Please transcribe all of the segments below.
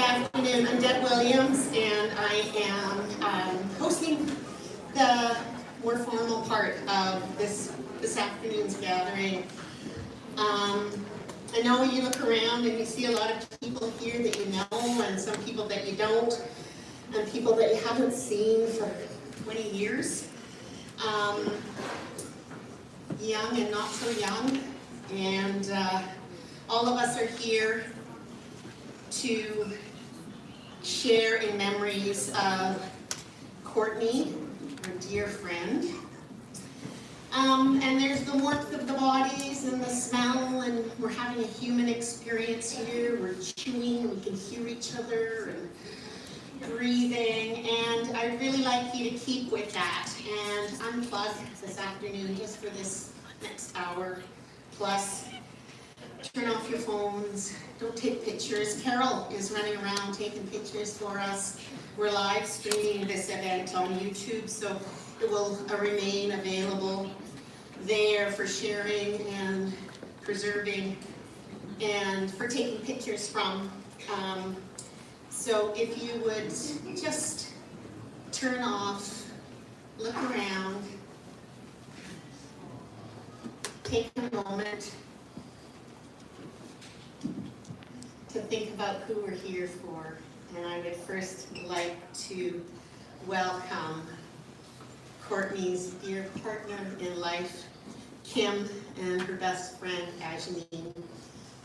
afternoon. I'm Deb Williams, and I am hosting the more formal part of this afternoon's gathering. I know you look around and you see a lot of people here that you know, and some people that you don't, and people that you haven't seen for 20 years. Young and not so young, and all of us are here to share in memories of Courtenay, our dear friend. And there's the warmth of the bodies and the smell, and we're having a human experience here. We're chewing, we can hear each other and breathing, and I'd really like you to keep with that and unplug this afternoon just for this next hour plus. Turn off your phones, don't take pictures. Carol is running around taking pictures for us. We're live streaming this event on YouTube, so it will remain available there for sharing and preserving and for taking pictures from. So if you would just turn off, look around, take a moment to think about who we're here for. And I would first like to welcome Courtenay's dear partner in life, Kim, and her best friend, Ajani,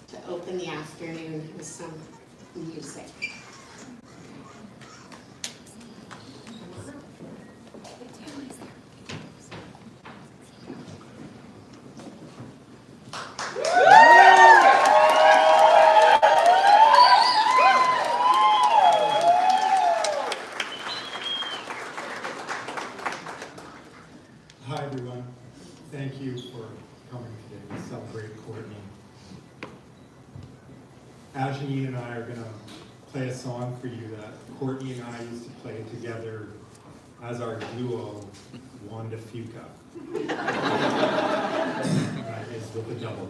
to open the afternoon with some music. Hi everyone, thank you for coming today to celebrate Courtenay. Ajani and I are going to play a song for you that Courtenay and I used to play together as our duo, Wanda Fuca. That is with a double.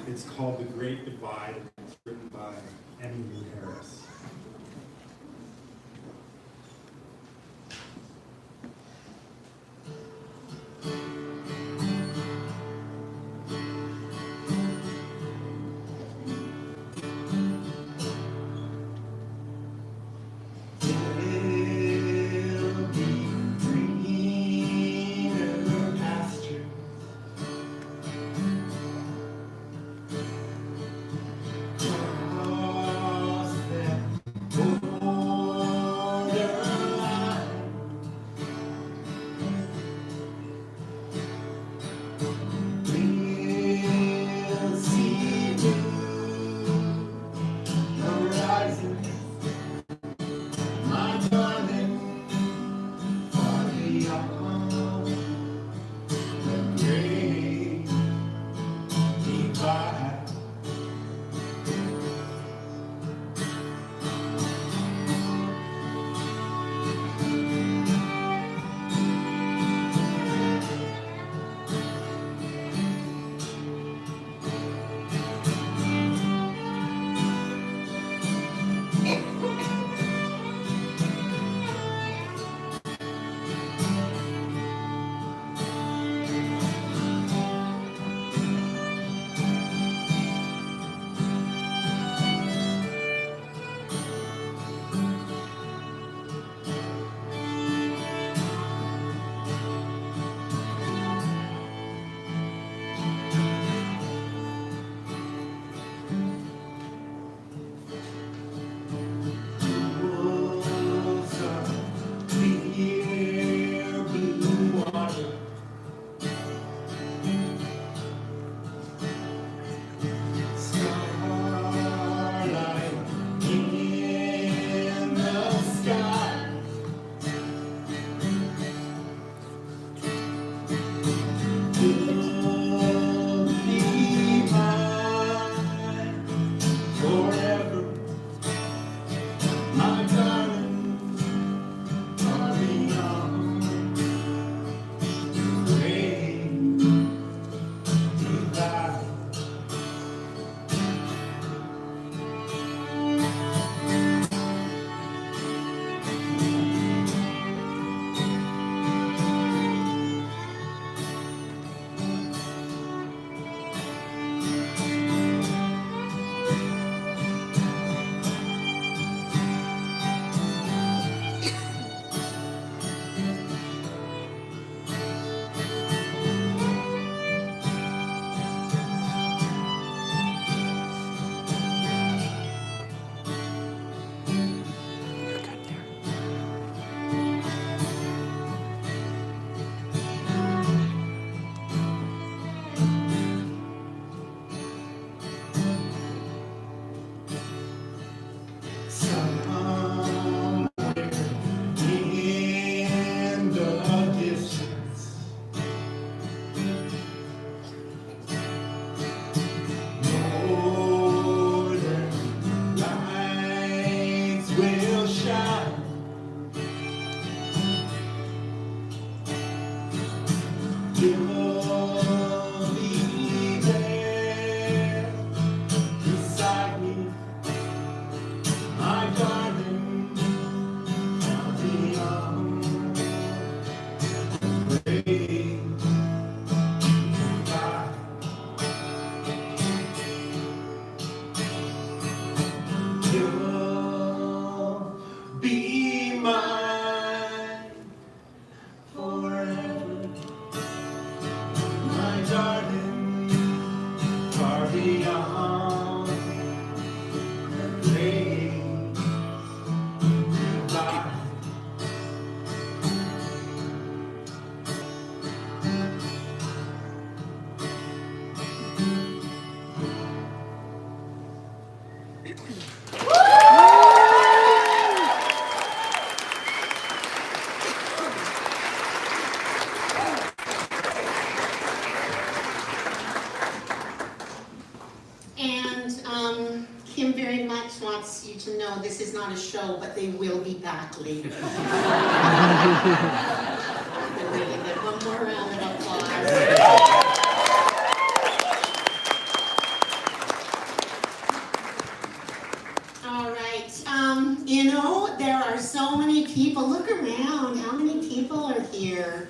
It's called The Great Divide, and it's written by Emily Harris. You'll be mine forever, my darling, far beyond the great divide. And Kim very much wants you to know this is not a show, but they will be back later. Really good. One more round of applause. All right. You know, there are so many people. Look around. How many people are here?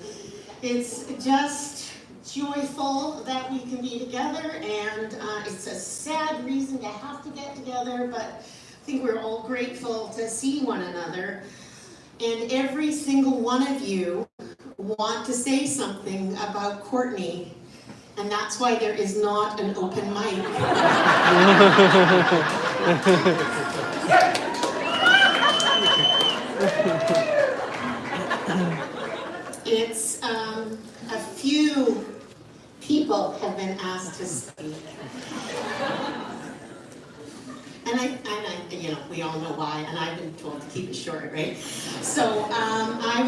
It's just joyful that we can be together, and it's a sad reason to have to get together, but I think we're all grateful to see one another. And every single one of you want to say something about Courtenay, and that's why there is not an open mic. It's a few people have been asked to speak. And I, you know, we all know why, and I've been told to keep it short, right? So I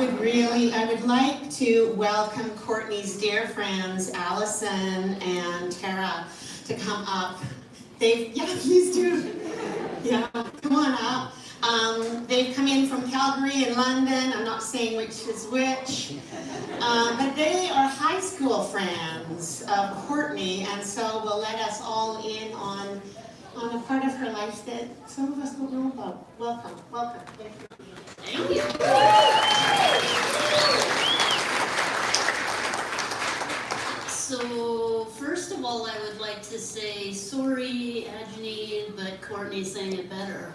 would like to welcome Courtenay's dear friends, Allison and Tara, to come up. Yeah, please do. Yeah, come on up. They've come in from Calgary and London. I'm not saying which is which. But they are high school friends of Courtenay, and so will let us all in on a part of her life that some of us don't know about. Welcome, welcome. Thank you. So, first of all, I would like to say sorry, Angeline, but Courtenay sang it better.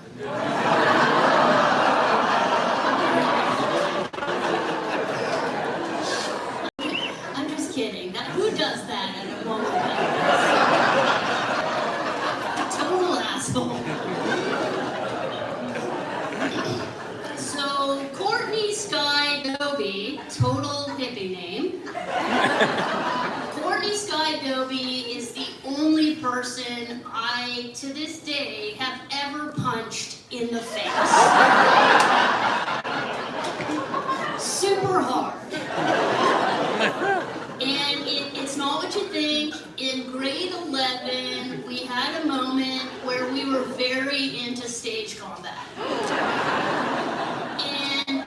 I'm just kidding. Who does that at a moment like this? Total asshole. So, Courtenay Sky Dobbie, total hippie name. Courtenay Sky Dobbie is the only person I, to this day, have ever punched in the face. Super hard. And it's not what you think. In grade 11, we had a moment where we were very into stage combat. And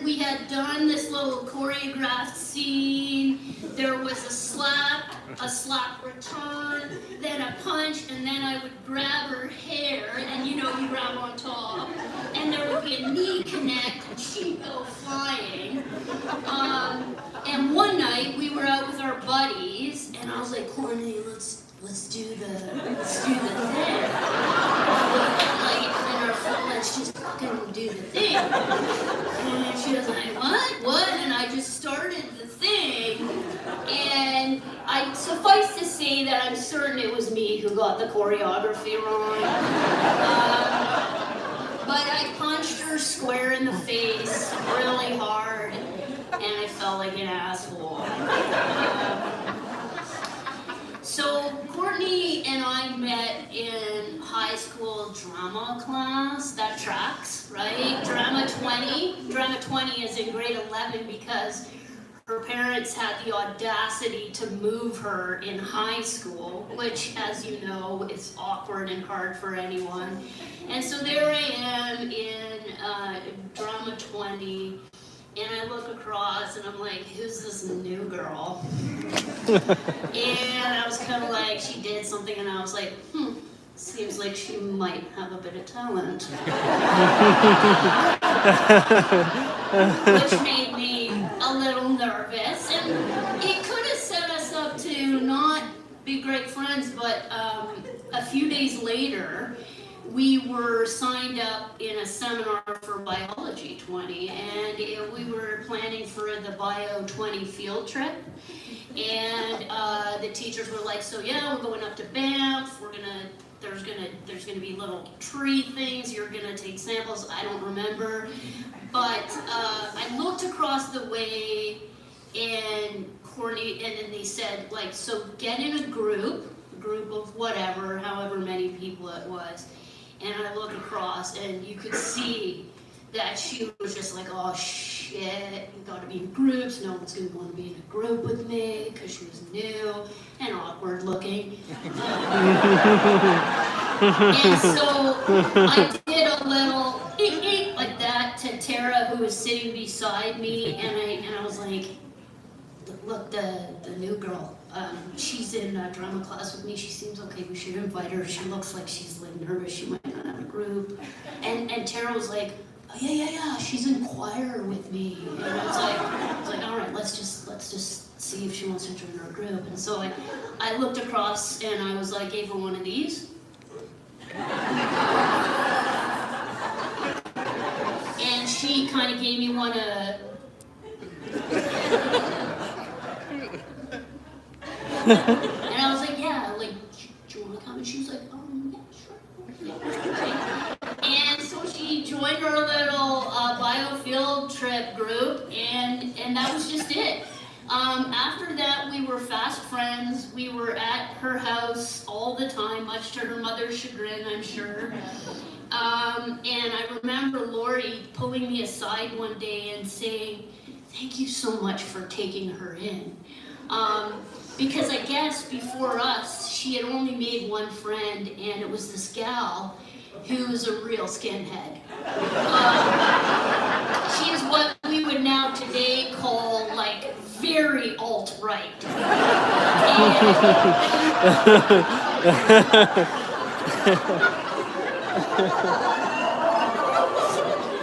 we had done this little choreographed scene. There was a slap return, then a punch, and then I would grab her hair, and you grab on top, and there would be a knee connect, and she'd go flying. And one night we were out with our buddies, and I was like, Courtenay, let's do the thing. Let's just fucking do the thing. And she was like, what? And I just started the thing. And I suffice to say that I'm certain it was me who got the choreography wrong. But I punched her square in the face really hard, and I felt like an asshole. So Courtenay and I met in high school drama class. That tracks, right? Drama 20 is in grade 11 because her parents had the audacity to move her in high school, which, as you know, is awkward and hard for anyone. And so there I am in drama 20, and I look across and I'm like, who's this new girl? And I was kind of like, she did something, and I was like, seems like she might have a bit of talent. Which made me a little nervous, and it could have set us up to not be great friends, but a few days later, we were signed up in a seminar for Biology 20, and we were planning for the Bio 20 field trip. And the teachers were like, so yeah, we're going up to Banff, there's gonna be little tree things, you're gonna take samples, I don't remember. But I looked across the way, and Courtenay, and then they said, like, so get in a group of whatever, however many people it was. And I looked across, and you could see that she was just like, oh shit, you gotta be in groups, no one's gonna want to be in a group with me, because she was new and awkward looking. And so I did a little like that to Tara, who was sitting beside me, and I was like, look, the new girl, she's in drama class with me, she seems okay, we should invite her, she looks like she's like nervous, she might not have a group. And Tara was like, oh, yeah, she's in choir with me. And I was like, all right, let's just see if she wants to join our group. And so I looked across, and I was like, gave her one of these. And she kind of gave me one of... And I was like, yeah, like, do you want to come? And she was like, yeah, sure. Yeah, okay. And so she joined our little biofield trip group, and that was just it. After that, we were fast friends. We were at her house all the time, much to her mother's chagrin, I'm sure. And I remember Lori pulling me aside one day and saying, thank you so much for taking her in. Because I guess before us, she had only made one friend, and it was this gal who was a real skinhead. She is what we would now today call, like, very alt-right.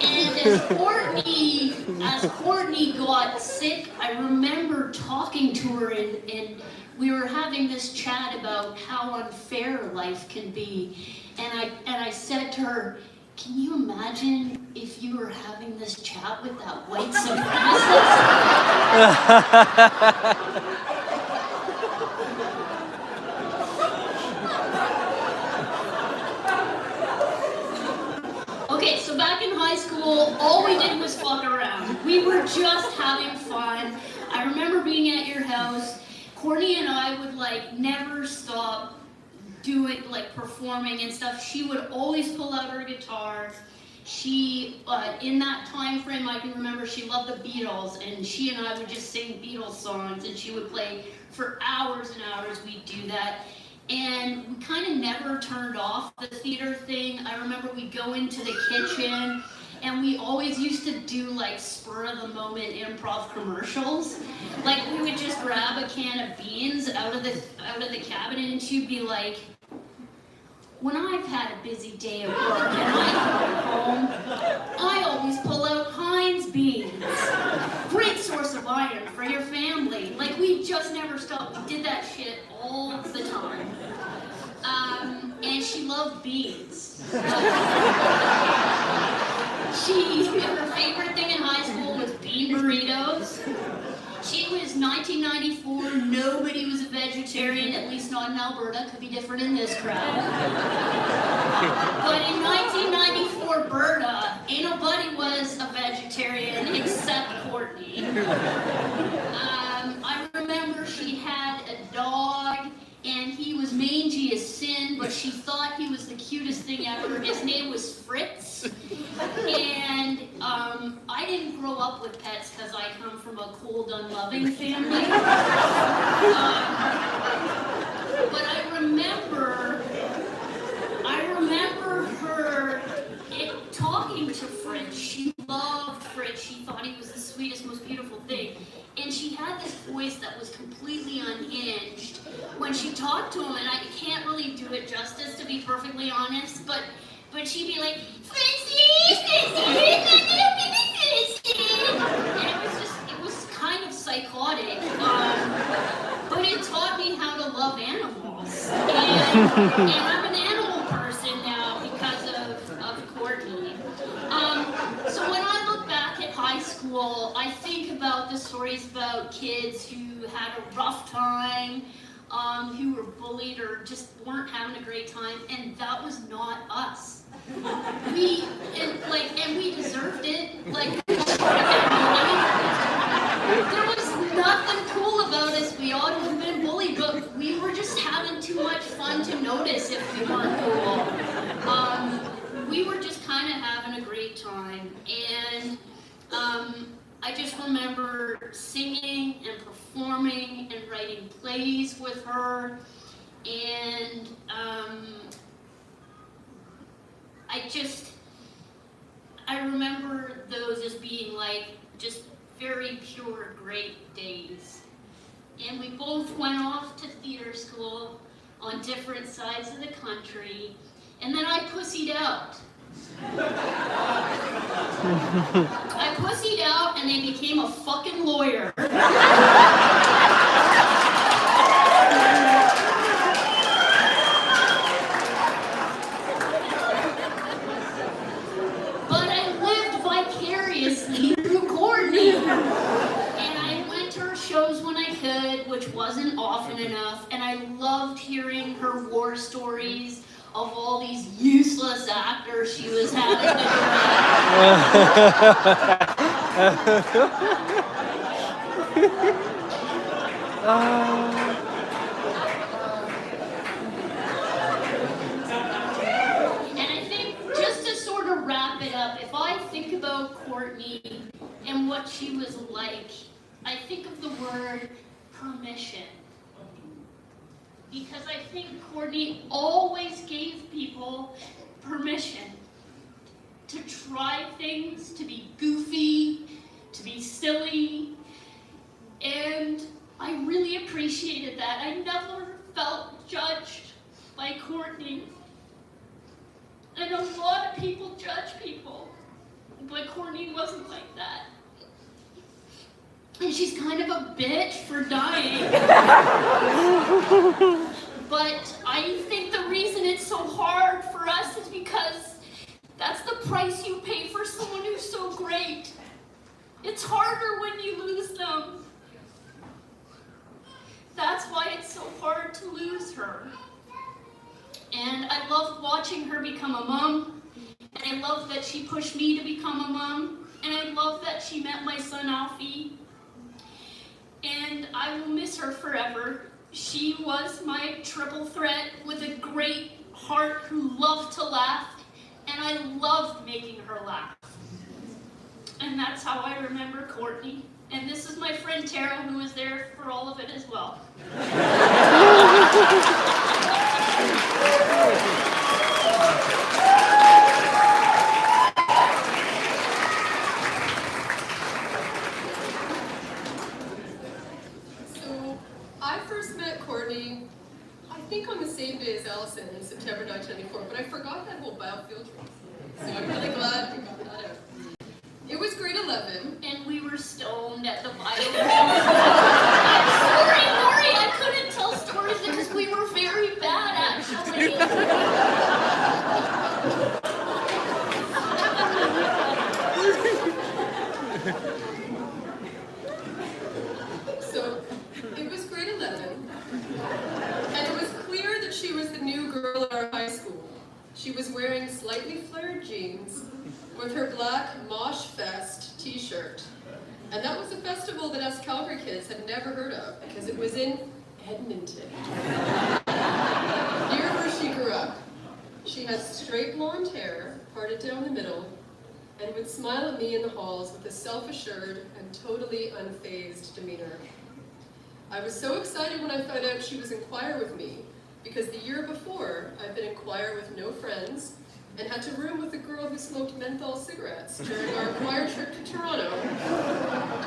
And as Courtenay got sick, I remember talking to her, and we were having this chat about how unfair life can be. And I said to her, can you imagine if you were having this chat with that white supremacist? Okay, so back in high school, all we did was fuck around. We were just having fun. I remember being at your house. Courtenay and I would like never stop doing, like, performing and stuff. She would always pull out her guitar. She, in that time frame, I can remember she loved the Beatles, and she and I would just sing Beatles songs, and she would play for hours and hours. We'd do that. And we kind of never turned off the theater thing. I remember we'd go into the kitchen, and we always used to do like spur of the moment improv commercials. Like, we would just grab a can of beans out of the cabinet, and she'd be like, when I've had a busy day at work and I come home, I always pull out Heinz beans. Great source of iron for your family. Like, we just never stopped. We did that shit all the time. And she loved beans. Her favorite thing in high school was bean burritos. She was 1994, nobody was a vegetarian, at least not in Alberta, could be different in this crowd. But in 1994, Alberta, ain't nobody was a vegetarian except Courtenay. I remember she had a dog, and he was mangy as sin, but she thought he was the cutest thing ever. His name was Fritz. And I didn't grow up with pets because I come from a cold, unloving family. But I remember her talking to Fritz. She loved Fritz. She thought he was the sweetest, most beautiful thing. And she had this voice that was completely unhinged when she talked to him, and I can't really do it justice, to be perfectly honest, but she'd be like, Fritzy, and it was kind of psychotic, but it taught me how to love animals, and I'm an animal person now because Courtenay. So when I look back at high school, I think about the stories about kids who had a rough time, who were bullied or just weren't having a great time, and that was not us. We deserved it. Like, we should have been bullied. There was nothing cool about us. We ought to have been bullied, but we were just having too much fun to notice if we weren't cool. We were just kind of having a great time, and I just remember singing and performing and writing plays with her, and I remember those as being like just very pure, great days. And we both went off to theater school on different sides of the country, and then I pussied out. I pussied out and they became a fucking lawyer. But I lived vicariously through Courtenay. And I went to her shows when I could, which wasn't often enough, and I loved hearing her war stories of all these useless actors she was having to And I think, just to sort of wrap it up, if I think about Courtenay and what she was like, I think of the word permission. Because I think Courtenay always gave people permission to try things, to be goofy, to be silly, and I really appreciated that. I never felt judged by Courtenay. And a lot of people judge people, but Courtenay wasn't like that. And she's kind of a bitch for dying. But I think the reason it's so hard for us is because that's the price you pay for someone who's so great. It's harder when you lose them. That's why it's so hard to lose her. And I love watching her become a mom. And I love that she pushed me to become a mom. And I love that she met my son Alfie. And I will miss her forever. She was my triple threat with a great heart who loved to laugh, and I loved making her laugh. And that's how I remember Courtenay. And this is my friend Tara, who was there for all of it as well. I first met Courtenay, I think on the same day as Allison in September 1994, but I forgot that whole biofield trip. So I'm really glad we got that out. It was grade 11. And we were stoned at the biofield. I'm sorry, Lori, I couldn't tell stories because we were very bad, actually. So it was grade 11, and it was clear that she was the new girl at our high school. She was wearing slightly flared jeans with her black Mosh Fest t-shirt. And that was a festival that us Calgary kids had never heard of because it was in Edmonton, near where she grew up. She had straight blonde hair, parted down the middle, and would smile at me in the halls with a self-assured and totally unfazed demeanor. I was so excited when I found out she was in choir with me, because the year before, I'd been in choir with no friends, and had to room with a girl who smoked menthol cigarettes during our choir trip to Toronto,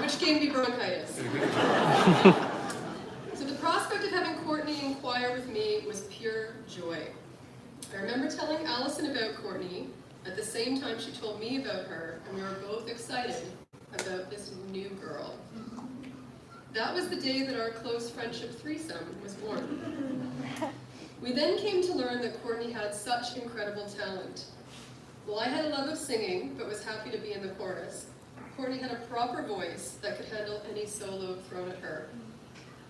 which gave me bronchitis. So the prospect of having Courtenay in choir with me was pure joy. I remember telling Allison about Courtenay at the same time she told me about her, and we were both excited about this new girl. That was the day that our close friendship threesome was born. We then came to learn that Courtenay had such incredible talent. While I had a love of singing, but was happy to be in the chorus, Courtenay had a proper voice that could handle any solo thrown at her.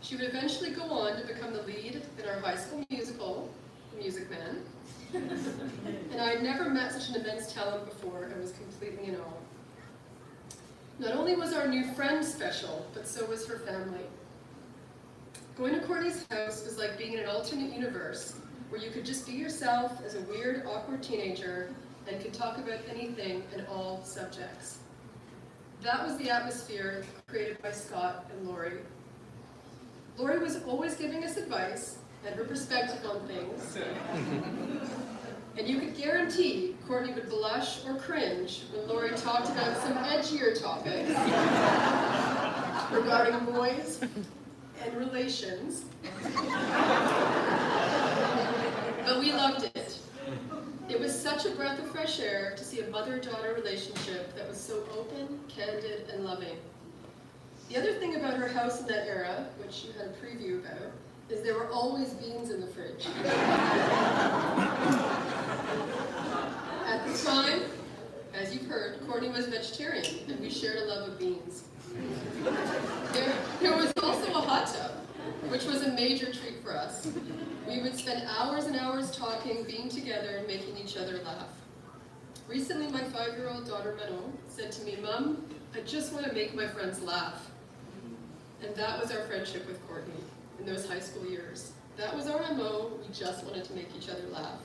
She would eventually go on to become the lead in our high school musical, The Music Man. And I had never met such an immense talent before and was completely in awe. Not only was our new friend special, but so was her family. Going to Courtenay's house was like being in an alternate universe, where you could just be yourself as a weird, awkward teenager and could talk about anything and all subjects. That was the atmosphere created by Scott and Laurie. Laurie was always giving us advice and her perspective on things. And you could guarantee Courtenay would blush or cringe when Laurie talked about some edgier topics regarding boys and relations. But we loved it. It was such a breath of fresh air to see a mother-daughter relationship that was so open, candid, and loving. The other thing about her house in that era, which you had a preview about, is there were always beans in the fridge. At the time, as you've heard, Courtenay was vegetarian, and we shared a love of beans. There was also a hot tub, which was a major treat for us. We would spend hours and hours talking, being together, and making each other laugh. Recently, my 5-year-old daughter, Manon, said to me, "Mom, I just want to make my friends laugh." And that was our friendship with Courtenay in those high school years. That was our MO, we just wanted to make each other laugh.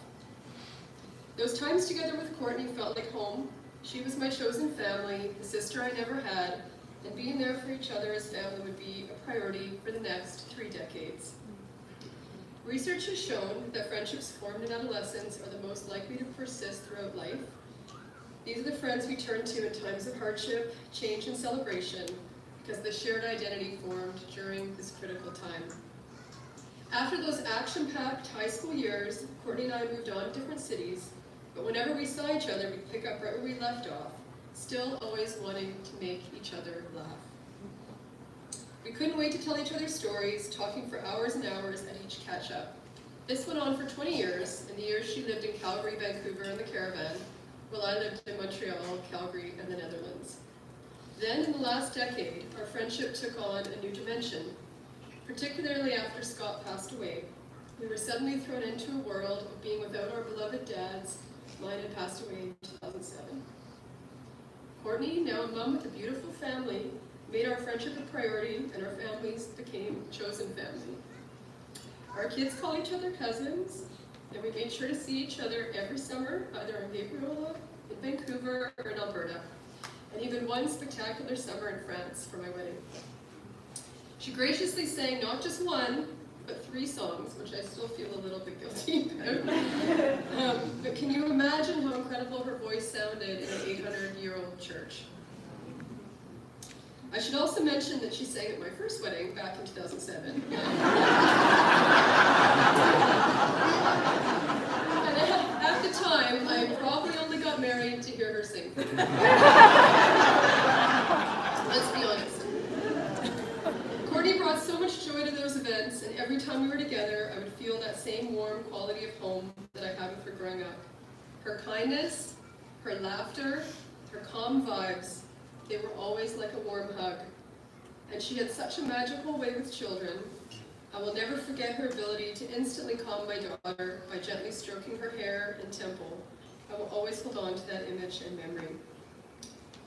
Those times together with Courtenay felt like home. She was my chosen family, the sister I never had, and being there for each other as family would be a priority for the next 3 decades. Research has shown that friendships formed in adolescence are the most likely to persist throughout life. These are the friends we turn to in times of hardship, change, and celebration, because the shared identity formed during this critical time. After those action-packed high school years, Courtenay and I moved on to different cities, but whenever we saw each other, we'd pick up right where we left off, still always wanting to make each other laugh. We couldn't wait to tell each other stories, talking for hours and hours at each catch-up. This went on for 20 years, in the years she lived in Calgary, Vancouver, and the Caravan, while I lived in Montreal, Calgary, and the Netherlands. Then, in the last decade, our friendship took on a new dimension. Particularly after Scott passed away, we were suddenly thrown into a world of being without our beloved dads. Mine had passed away in 2007. Courtenay, now a mom with a beautiful family, made our friendship a priority, and our families became chosen family. Our kids call each other cousins, and we made sure to see each other every summer, either in Gabriola, in Vancouver, or in Alberta, and even one spectacular summer in France for my wedding. She graciously sang not just one, but 3 songs, which I still feel a little bit guilty about. But can you imagine how incredible her voice sounded in an 800-year-old church? I should also mention that she sang at my first wedding back in 2007. And at the time, I probably only got married to hear her sing. Let's be honest. Courtenay brought so much joy to those events, and every time we were together, I would feel that same warm quality of home that I had with her growing up. Her kindness, her laughter, her calm vibes, they were always like a warm hug. And she had such a magical way with children. I will never forget her ability to instantly calm my daughter by gently stroking her hair and temple. I will always hold on to that image and memory.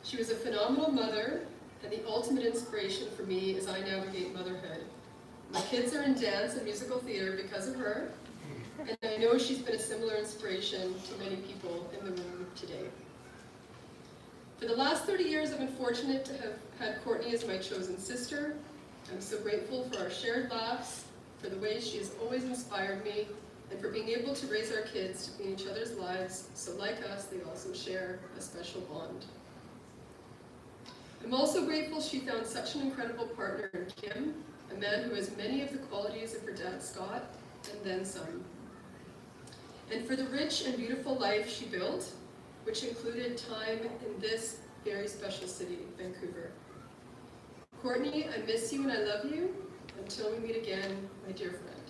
She was a phenomenal mother, and the ultimate inspiration for me as I navigate motherhood. My kids are in dance and musical theater because of her, and I know she's been a similar inspiration to many people in the room today. For the last 30 years, I've been fortunate to have had Courtenay as my chosen sister. I'm so grateful for our shared laughs, for the ways she has always inspired me, and for being able to raise our kids to be in each other's lives, so like us, they also share a special bond. I'm also grateful she found such an incredible partner in Kim, a man who has many of the qualities of her dad Scott, and then some. And for the rich and beautiful life she built, which included time in this very special city, Vancouver. Courtenay, I miss you and I love you. Until we meet again, my dear friend.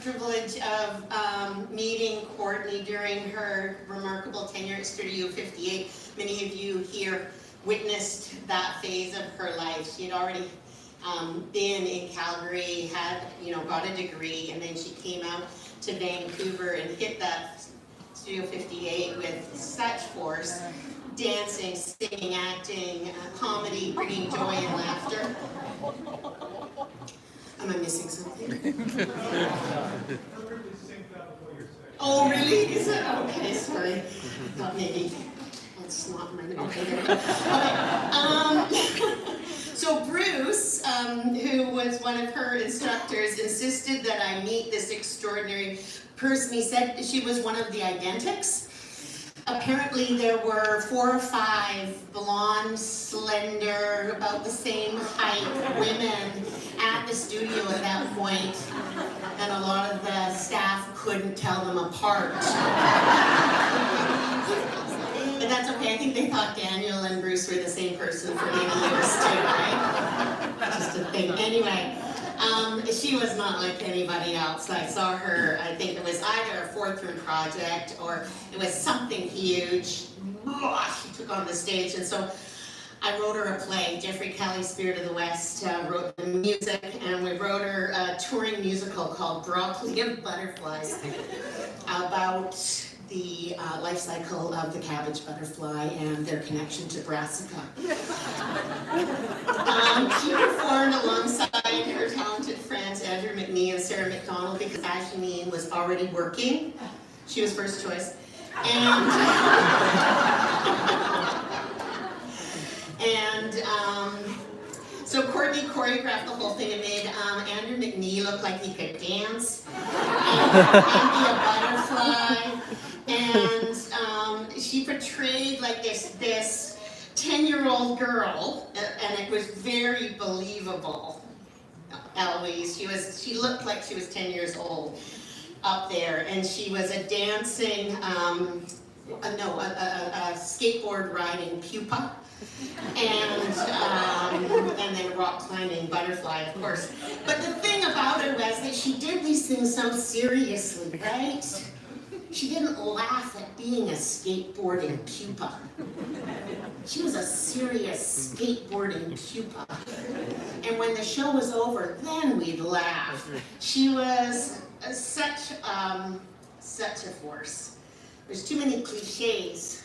privilege of meeting Courtenay during her remarkable tenure at Studio 58. Many of you here witnessed that phase of her life. She had already been in Calgary, had, got a degree, and then she came out to Vancouver and hit that Studio 58 with such force. Dancing, singing, acting, comedy, bringing joy and laughter. Am I missing something? Oh, really? Is it? Okay, sorry. I thought maybe that's not my okay. So Bruce, who was one of her instructors, insisted that I meet this extraordinary person. He said she was one of the identics. Apparently there were 4 or 5 blonde, slender, about the same height women at the studio at that point, and a lot of the staff couldn't tell them apart. But that's okay, I think they thought Daniel and Bruce were the same person for many years too, right? Just a thing. Anyway, she was not like anybody else. I saw her, I think it was either a 4th room project or it was something huge. She took on the stage, and so I wrote her a play. Jeffrey Kelly, Spirit of the West, wrote the music, and we wrote her a touring musical called Broccoli and Butterflies about the life cycle of the cabbage butterfly and their connection to brassica. She performed alongside her talented friends Andrew McNee and Sarah McDonald because Janine was already working. She was first choice. So Courtenay choreographed the whole thing and made Andrew McNee look like he could dance and be a butterfly. And she portrayed like this 10-year-old girl, and it was very believable. Eloise, she looked like she was 10 years old up there, and she was a dancing, a skateboard riding pupa, and then rock climbing butterfly, of course. But the thing about her was that she did these things so seriously, right? She didn't laugh at being a skateboarding pupa. She was a serious skateboarding pupa. And when the show was over, then we'd laugh. She was such a force. There's too many cliches,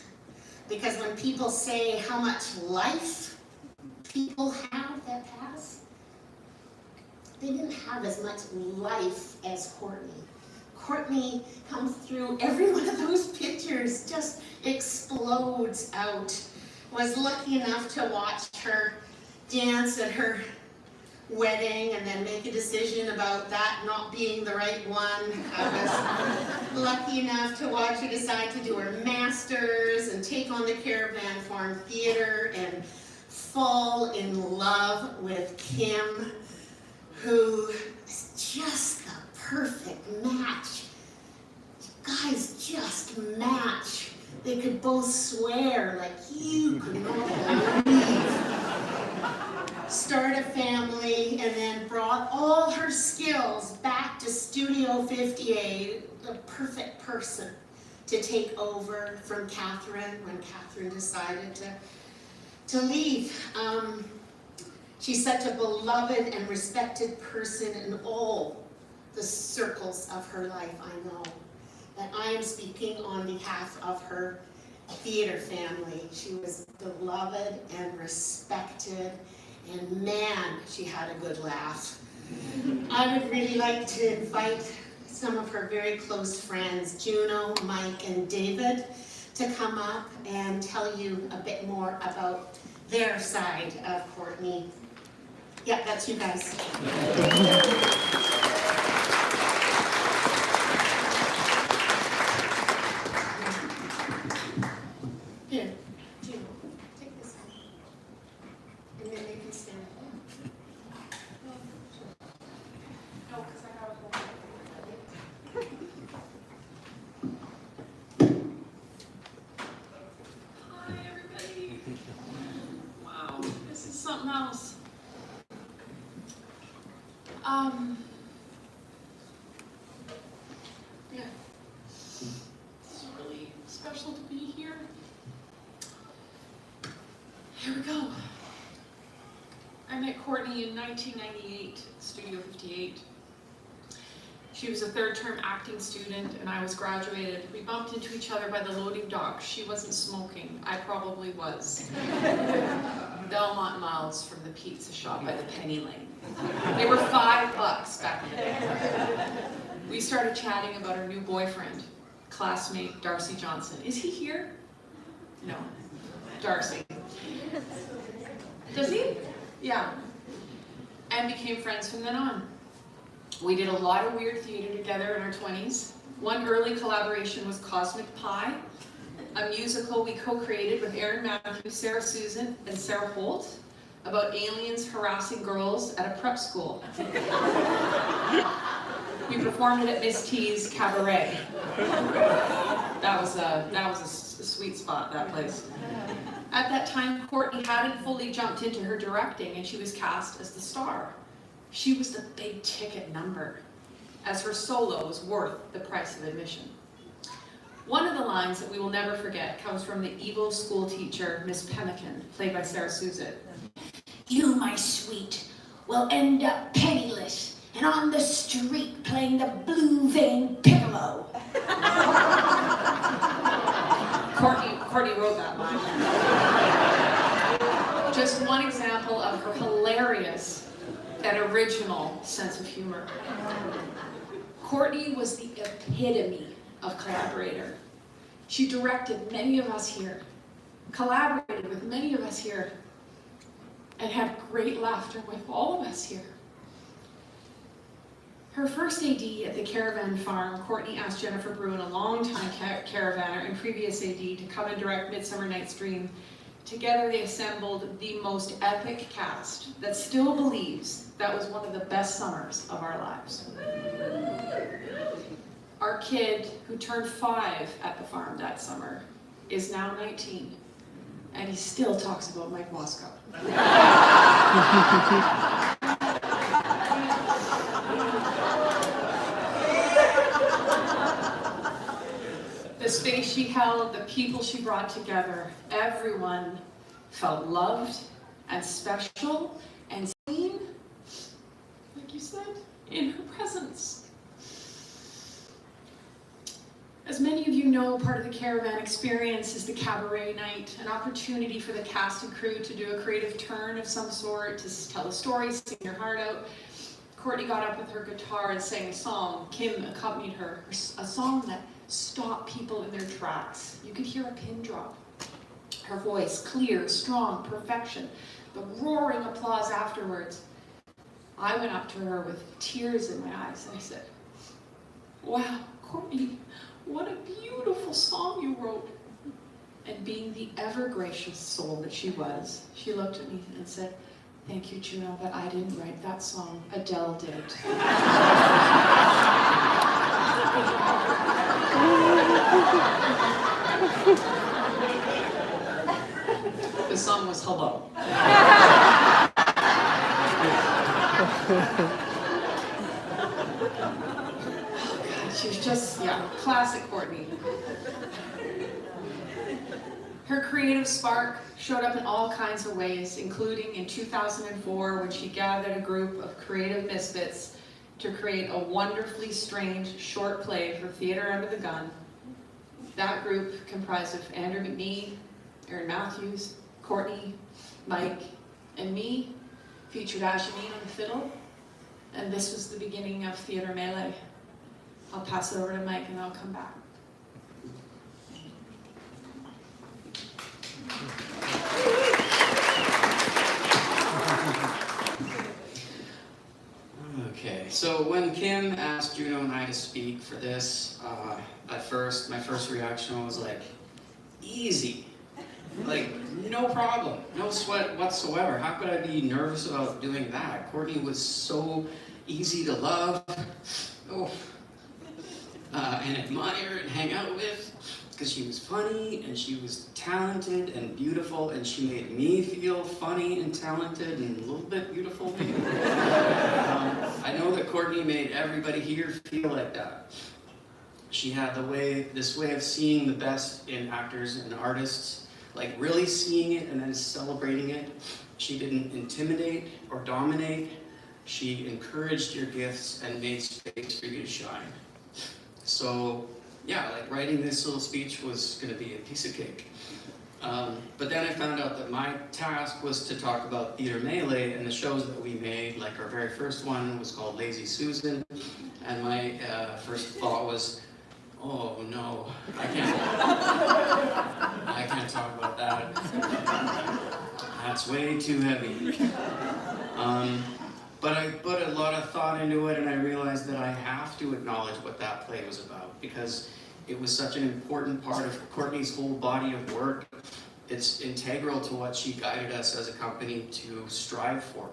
because when people say how much life people have that pass, they didn't have as much life as Courtenay. Courtenay comes through, every one of those pictures just explodes out. Was lucky enough to watch her dance at her wedding and then make a decision about that not being the right one. I was lucky enough to watch her decide to do her master's and take on the Caravan Farm Theatre and fall in love with Kim, who is just the perfect match. Guys just match. They could both swear like you could not believe. Start a family, and then brought all her skills back to Studio 58, the perfect person to take over from Catherine when Catherine decided to leave. She's such a beloved and respected person in all the circles of her life, I know. That I am speaking on behalf of her theater family. She was beloved and respected, and man, she had a good laugh. I would really like to invite some of her very close friends, Juno, Mike, and David, to come up and tell you a bit more about their side of Courtenay. Yeah, that's you guys. Here, Juno, take this one. And then you can stand up. No, because I have a whole Hi, everybody. Wow, this is something else. Here we go. I met Courtney in 1998, Studio 58. She was a third-term acting student, and I was graduated. We bumped into each other by the loading dock. She wasn't smoking. I probably was. Belmont miles from the pizza shop by the penny lane. They were $5 back in the day. We started chatting about her new boyfriend, classmate Darcy Johnson. Is he here? No. Darcy. Does he? Yeah. And became friends from then on. We did a lot of weird theater together in our 20s. One early collaboration was Cosmic Pie, a musical we co-created with Aaron Matthews, Sarah Susan, and Sarah Holt about aliens harassing girls at a prep school. We performed it at Miss T's Cabaret. That was a sweet spot, that place. At that time, Courtney hadn't fully jumped into her directing, and she was cast as the star. She was the big ticket number, as her solo was worth the price of admission. One of the lines that we will never forget comes from the evil school teacher, Miss Pemmican, played by Sarah Susan. You, my sweet, will end up penniless and on the street playing the blue vein piccolo. Courtney wrote that line. Just one example of her hilarious and original sense of humor. Courtney was the epitome of collaborator. She directed many of us here, collaborated with many of us here, and had great laughter with all of us here. Her first AD at the Caravan Farm, Courtney asked Jennifer Bruin, a longtime Caravaner and previous AD, to come and direct Midsummer Night's Dream. Together they assembled the most epic cast that still believes that was one of the best summers of our lives. Our kid, who turned 5 at the farm that summer, is now 19, and he still talks about Mike Moscow. The space she held, the people she brought together, everyone felt loved and special and seen, like you said, in her presence. As many of you know, part of the Caravan experience is the cabaret night, an opportunity for the cast and crew to do a creative turn of some sort, to tell a story, sing their heart out. Courtney got up with her guitar and sang a song. Kim accompanied her, a song that stopped people in their tracks. You could hear a pin drop. Her voice, clear, strong, perfection. The roaring applause afterwards. I went up to her with tears in my eyes and I said, wow, Courtney, what a beautiful song you wrote. And being the ever gracious soul that she was, she looked at me and said, thank you, Juno, but I didn't write that song. Adele did. The song was Hello. Oh God, she was just, classic Courtney. Her creative spark showed up in all kinds of ways, including in 2004 when she gathered a group of creative misfits to create a wonderfully strange short play for Theatre Under the Gun. That group, comprised of Andrew McNee, Aaron Matthews, Courtney, Mike, and me, featured Ajamine on the fiddle, and this was the beginning of Theatre Melee. I'll pass it over to Mike and I'll come back. Okay, so when Kim asked Juno and I to speak for this, at first, my first reaction was like, easy. Like, no problem, no sweat whatsoever. How could I be nervous about doing that? Courtney was so easy to love, and admire and hang out with, because she was funny and she was talented and beautiful, and she made me feel funny and talented and a little bit beautiful maybe. I know that Courtney made everybody here feel like that. She had this way of seeing the best in actors and artists, like really seeing it and then celebrating it. She didn't intimidate or dominate. She encouraged your gifts and made space for you to shine. So yeah, like writing this little speech was going to be a piece of cake. But then I found out that my task was to talk about Theatre Melee and the shows that we made. Like our very first one was called Lazy Susan, and my first thought was, oh no, I can't talk about that. That's way too heavy. But I put a lot of thought into it, and I realized that I have to acknowledge what that play was about, because it was such an important part of Courtney's whole body of work. It's integral to what she guided us as a company to strive for.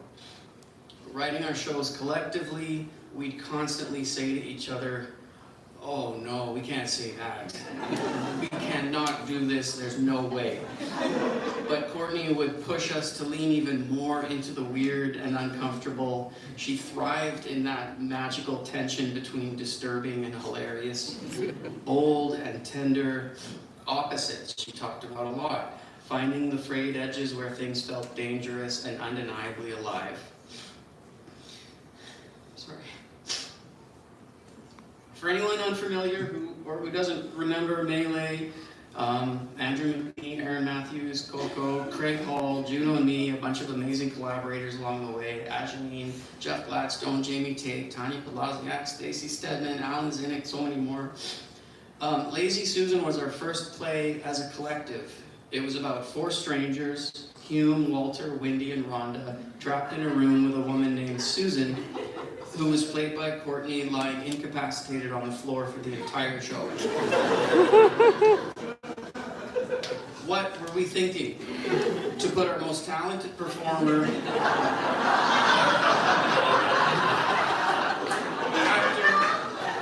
Writing our shows collectively, we'd constantly say to each other, oh no, we can't say that. We cannot do this, there's no way. But Courtney would push us to lean even more into the weird and uncomfortable. She thrived in that magical tension between disturbing and hilarious, bold and tender, opposites she talked about a lot, finding the frayed edges where things felt dangerous and undeniably alive. Sorry. For anyone unfamiliar who doesn't remember Melee, Andrew McNee, Aaron Matthews, Coco, Craig Hall, Juno and me, a bunch of amazing collaborators along the way, Ajanine, Jeff Gladstone, Jamie Tate, Tanya Palaziak, Stacy Stedman, Alan Zinnick, so many more. Lazy Susan was our first play as a collective. It was about 4 strangers, Hume, Walter, Wendy, and Rhonda, trapped in a room with a woman named Susan, who was played by Courtney, lying incapacitated on the floor for the entire show. What were we thinking? To put our most talented performer,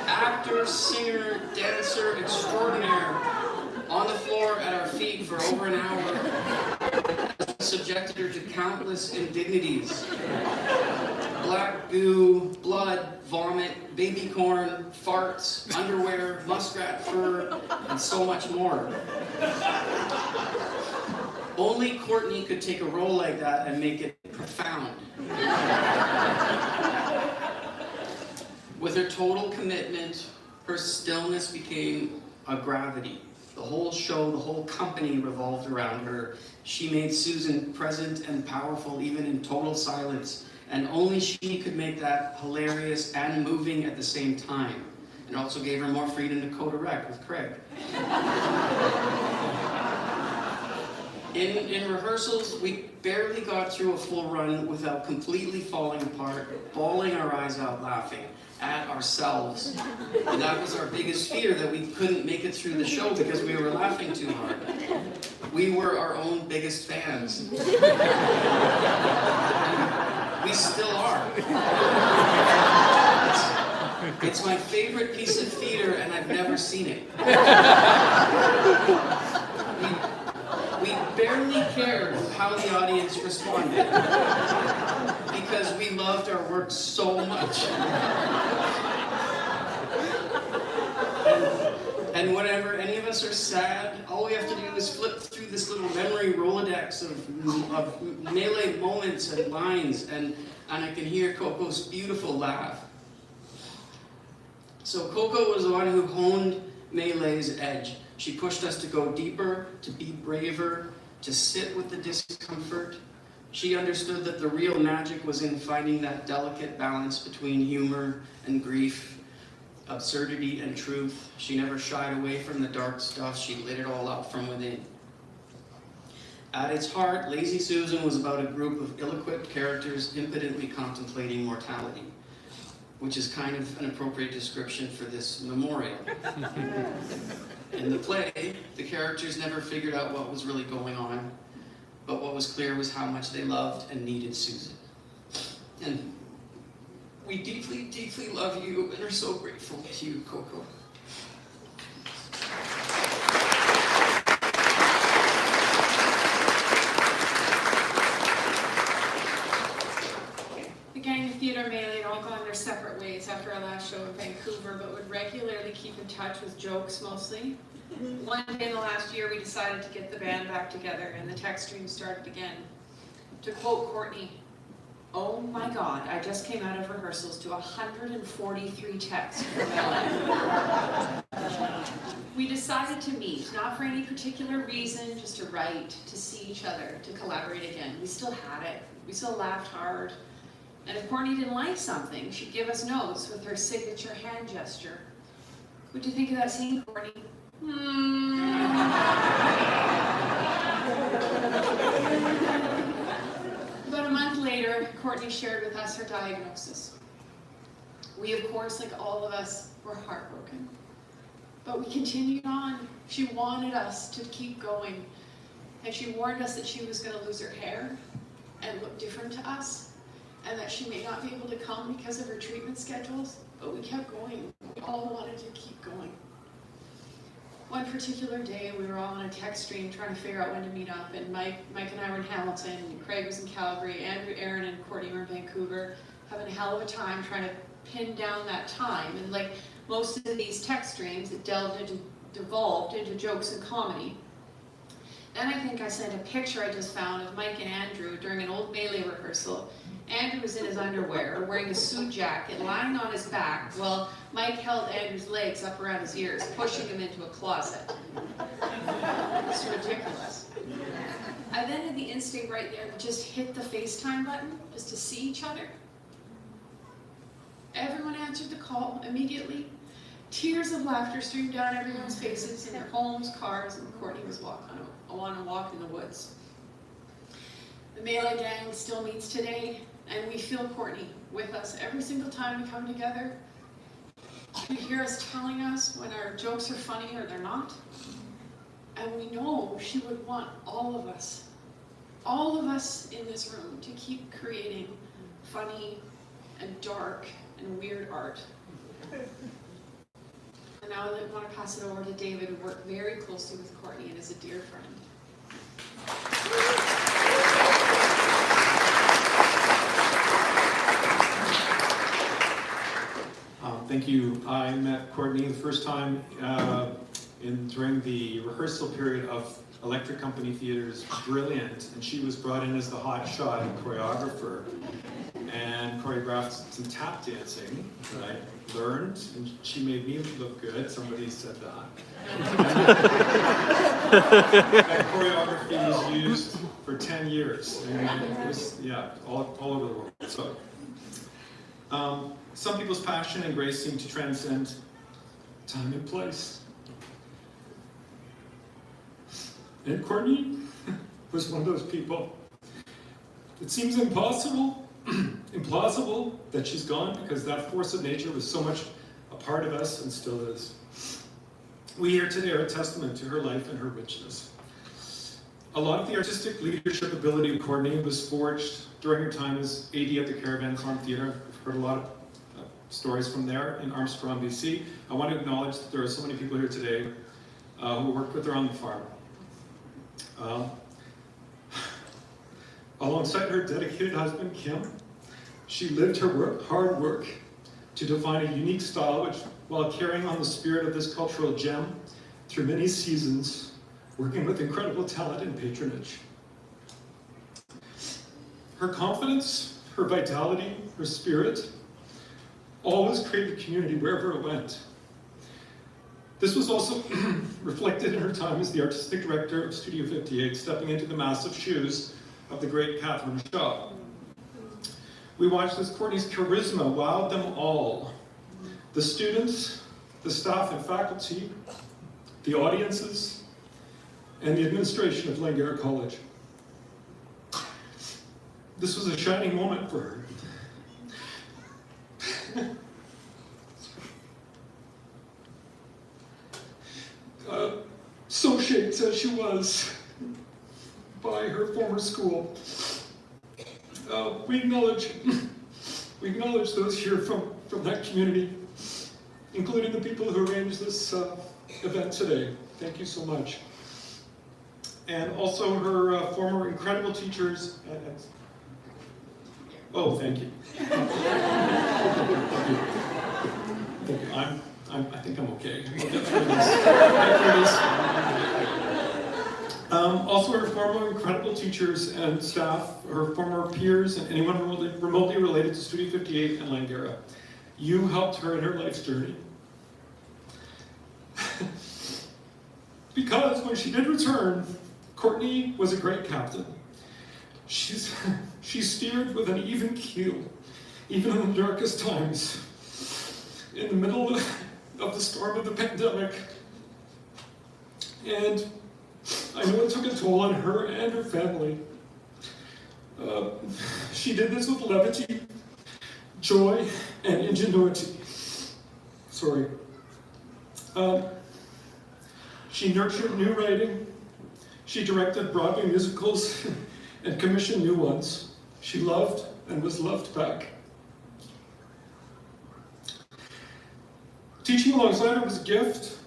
actor, singer, dancer extraordinaire, on the floor at our feet for over an hour, subjected her to countless indignities. Black goo, blood, vomit, baby corn, farts, underwear, muskrat fur, and so much more. Only Courtney could take a role like that and make it profound. With her total commitment, her stillness became a gravity. The whole show, the whole company revolved around her. She made Susan present and powerful even in total silence, and only she could make that hilarious and moving at the same time. And also gave her more freedom to co-direct with Craig. In rehearsals, we barely got through a full run without completely falling apart, bawling our eyes out laughing at ourselves. And that was our biggest fear, that we couldn't make it through the show because we were laughing too hard. We were our own biggest fans. We still are. It's my favorite piece of theater, and I've never seen it. We barely cared how the audience responded because we loved our work so much. And whenever any of us are sad, all we have to do is flip through this little memory Rolodex of Melee moments and lines, and I can hear Coco's beautiful laugh. So Coco was the one who honed Melee's edge. She pushed us to go deeper, to be braver, to sit with the discomfort. She understood that the real magic was in finding that delicate balance between humor and grief, absurdity and truth. She never shied away from the dark stuff. She lit it all up from within. At its heart, Lazy Susan was about a group of ill-equipped characters impotently contemplating mortality, which is kind of an appropriate description for this memorial. In the play, the characters never figured out what was really going on, but what was clear was how much they loved and needed Susan. And we deeply, deeply love you and are so grateful to you, Coco. The gang of Theatre Melee had all gone their separate ways after our last show in Vancouver. her, but would regularly keep in touch with jokes mostly. One day in the last year, we decided to get the band back together, and the text stream started again. To quote Courtney, "Oh my God, I just came out of rehearsals to 143 texts from LA." We decided to meet, not for any particular reason, just to write, to see each other, to collaborate again. We still had it. We still laughed hard. And if Courtney didn't like something, she'd give us notes with her signature hand gesture. What'd you think of that scene, Courtney? About a month later, Courtney shared with us her diagnosis. We, of course, like all of us, were heartbroken. But we continued on. She wanted us to keep going. And she warned us that she was going to lose her hair and look different to us, and that she may not be able to come because of her treatment schedules. But we kept going. We all wanted to keep going. One particular day, we were all on a text stream trying to figure out when to meet up, and Mike and I were in Hamilton, and Craig was in Calgary, Andrew, Aaron, and Courtney were in Vancouver, having a hell of a time trying to pin down that time. And like most of these text streams, it devolved into jokes and comedy. Then I think I sent a picture I just found of Mike and Andrew during an old ballet rehearsal. Andrew was in his underwear, wearing a suit jacket, lying on his back, while Mike held Andrew's legs up around his ears, pushing him into a closet. It's ridiculous. I then had the instinct right there to just hit the FaceTime button, just to see each other. Everyone answered the call immediately. Tears of laughter streamed down everyone's faces in their homes, cars, and Courtney was on a walk in the woods. The Melee Gang still meets today, and we feel Courtney with us every single time we come together. You hear us telling us when our jokes are funny or they're not. And we know she would want all of us in this room, to keep creating funny and dark and weird art. And now I want to pass it over to David, who worked very closely with Courtney and is a dear friend. Thank you. I met Courtney the first time during the rehearsal period of Electric Company Theatre's Brilliant, and she was brought in as the hot shot choreographer and choreographed some tap dancing that I learned, and she made me look good. Somebody said that. That choreography was used for 10 years, and it was, all over the world. So, some people's passion and grace seem to transcend time and place. And Courtney was one of those people. It seems impossible, implausible that she's gone, because that force of nature was so much a part of us and still is. We here today are a testament to her life and her richness. A lot of the artistic leadership ability of Courtney was forged during her time as AD at the Caravan Farm Theatre. I've heard a lot of stories from there in Armstrong, BC. I want to acknowledge that there are so many people here today who worked with her on the farm. Alongside her dedicated husband, Kim, she lived her hard work to define a unique style while carrying on the spirit of this cultural gem through many seasons, working with incredible talent and patronage. Her confidence, her vitality, her spirit always created community wherever it went. This was also reflected in her time as the artistic director of Studio 58, stepping into the massive shoes of the great Catherine Shaw. We watched as Courtney's charisma wowed them all. The students, the staff and faculty, the audiences, and the administration of Langara College. This was a shining moment for her. So shaped as she was by her former school, we acknowledge those here from that community, including the people who arranged this event today. Thank you so much. And also her former incredible teachers. Oh, thank you. I think I'm okay. We'll get through this. Get through this. Also, her former incredible teachers and staff, her former peers, and anyone remotely related to Studio 58 and Langara. You helped her in her life's journey. Because when she did return, Courtenay was a great captain. She steered with an even keel, even in the darkest times. In the middle of the storm of the pandemic. And I know it took a toll on her and her family. She did this with levity, joy, and ingenuity. Sorry. She nurtured new writing. She directed Broadway musicals and commissioned new ones. She loved and was loved back. Teaching alongside her was a gift.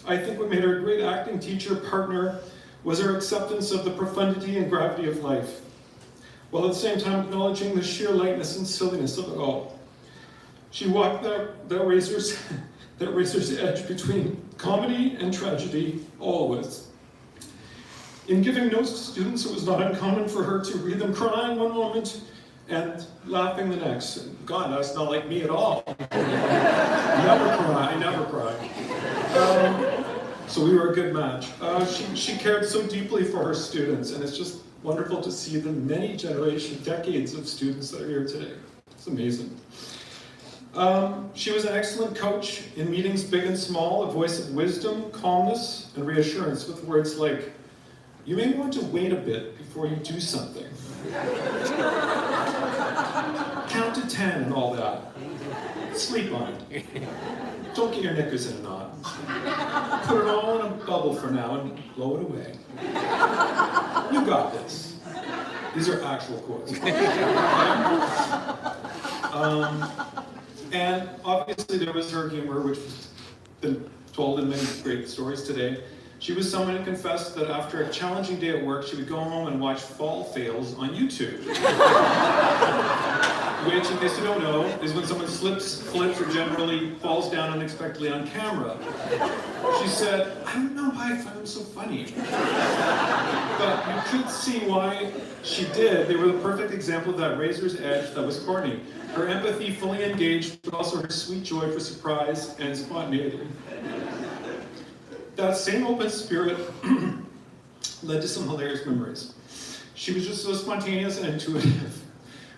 I think what made her a great acting teacher partner was her acceptance of the profundity and gravity of life, while at the same time acknowledging the sheer lightness and silliness of it all. She walked that razor's edge between comedy and tragedy, always. In giving notes to students, it was not uncommon for her to read them crying one moment and laughing the next. God, that's not like me at all. I never cry. So we were a good match. She cared so deeply for her students, and it's just wonderful to see the many decades of students that are here today. It's amazing. She was an excellent coach in meetings big and small, a voice of wisdom, calmness, and reassurance with words like, "You may want to wait a bit before you do something." Count to 10 and all that. Sleep on it. Don't get your knickers in a knot. Put it all in a bubble for now and blow it away. You got this. These are actual quotes. And obviously there was her humor, which has been told in many great stories today. She was someone who confessed that after a challenging day at work, she would go home and watch fall fails on YouTube. Which, in case you don't know, is when someone slips, flips, or generally falls down unexpectedly on camera. She said, "I don't know why I find them so funny." But you could see why she did. They were the perfect example of that razor's edge that was Courtenay. Her empathy fully engaged, but also her sweet joy for surprise and spontaneity. That same open spirit led to some hilarious memories. She was just so spontaneous and intuitive.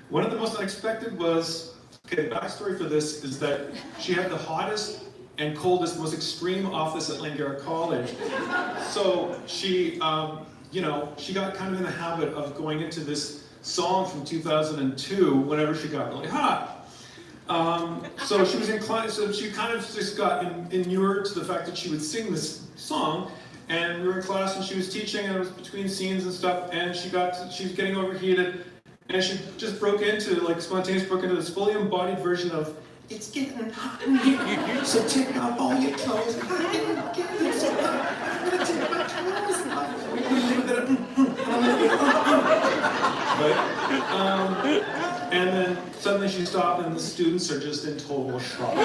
One of the most unexpected was, okay, the backstory for this is that she had the hottest and coldest, most extreme office at Langara College. So she, she got kind of in the habit of going into this song from 2002 whenever she got really hot. So she was inclined, so she kind of just got inured to the fact that she would sing this song, and we were in class and she was teaching, and it was between scenes and stuff, and she was getting overheated, and she just spontaneously broke into this fully embodied version of, "It's getting hot in here, so take off all your clothes. I'm gonna take my clothes off." Right? And then suddenly she stopped, and the students are just in total shock.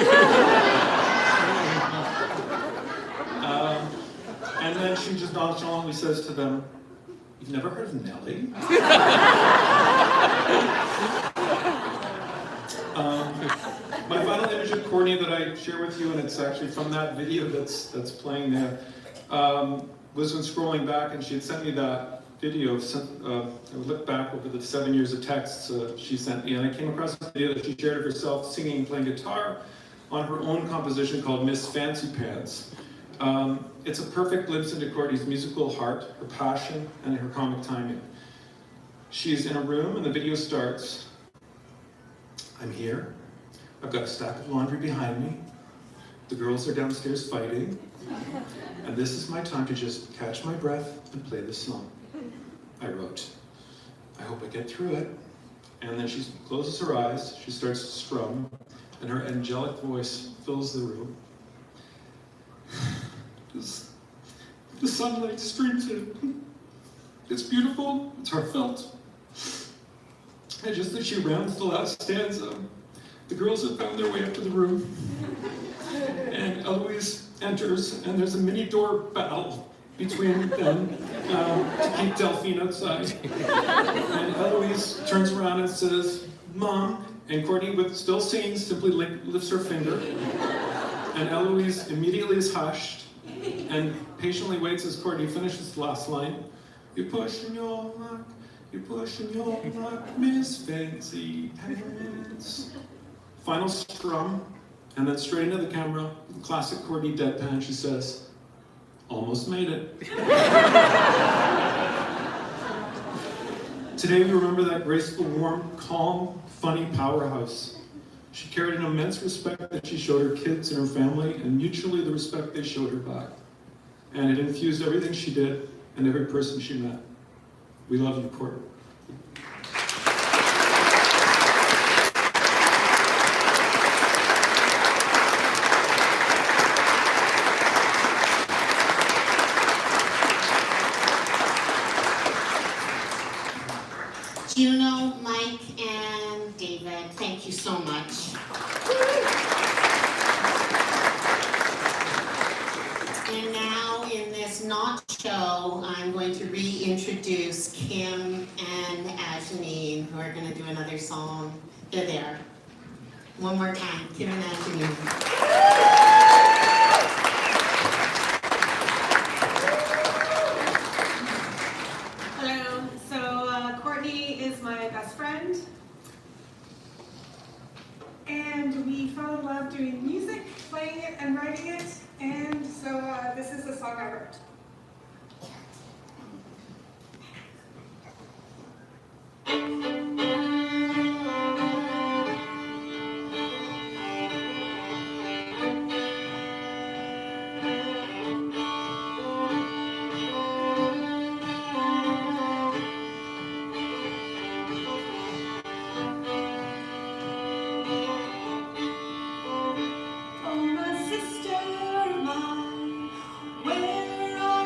And then she just nonchalantly says to them, "You've never heard of Nelly?" My final image of Courtenay that I share with you, and it's actually from that video that's playing there, was when scrolling back, and she had sent me that video. I looked back over the 7 years of texts she sent me, and I came across a video that she shared of herself singing and playing guitar on her own composition called Miss Fancy Pants. It's a perfect glimpse into Courtenay's musical heart, her passion, and her comic timing. She's in a room, and the video starts. "I'm here. I've got a stack of laundry behind me. The girls are downstairs fighting. And this is my time to just catch my breath and play this song I wrote. I hope I get through it." And then she closes her eyes, she starts to strum, and her angelic voice fills the room. The sunlight streams in. It's beautiful, it's heartfelt. And just as she rounds the last stanza, The girls have found their way up to the room, and Eloise enters, and there's a mini door battle between them to keep Delphine outside. And Eloise turns around and says, "Mom," and Courtney, with still singing, simply lifts her finger. And Eloise immediately is hushed and patiently waits as Courtney finishes the last line. "You're pushing your luck, you're pushing your luck, Miss Fancy Pants." Final strum, and then straight into the camera, classic Courtney deadpan, she says, "Almost made it." Today we remember that graceful, warm, calm, funny powerhouse. She carried an immense respect that she showed her kids and her family, and mutually the respect they showed her back. And it infused everything she did and every person she met. We love you, Courtney. Juno, Mike, and David, thank you so much. And now in this not show, I'm going to reintroduce Kim and Ajani, who are going to do another song. They're there. One more time, Kim and Ajani. Hello, so Courtney is my best friend, and we fell in love doing music, playing it and writing it, and so this is the song I wrote. Oh, my sister of mine, where are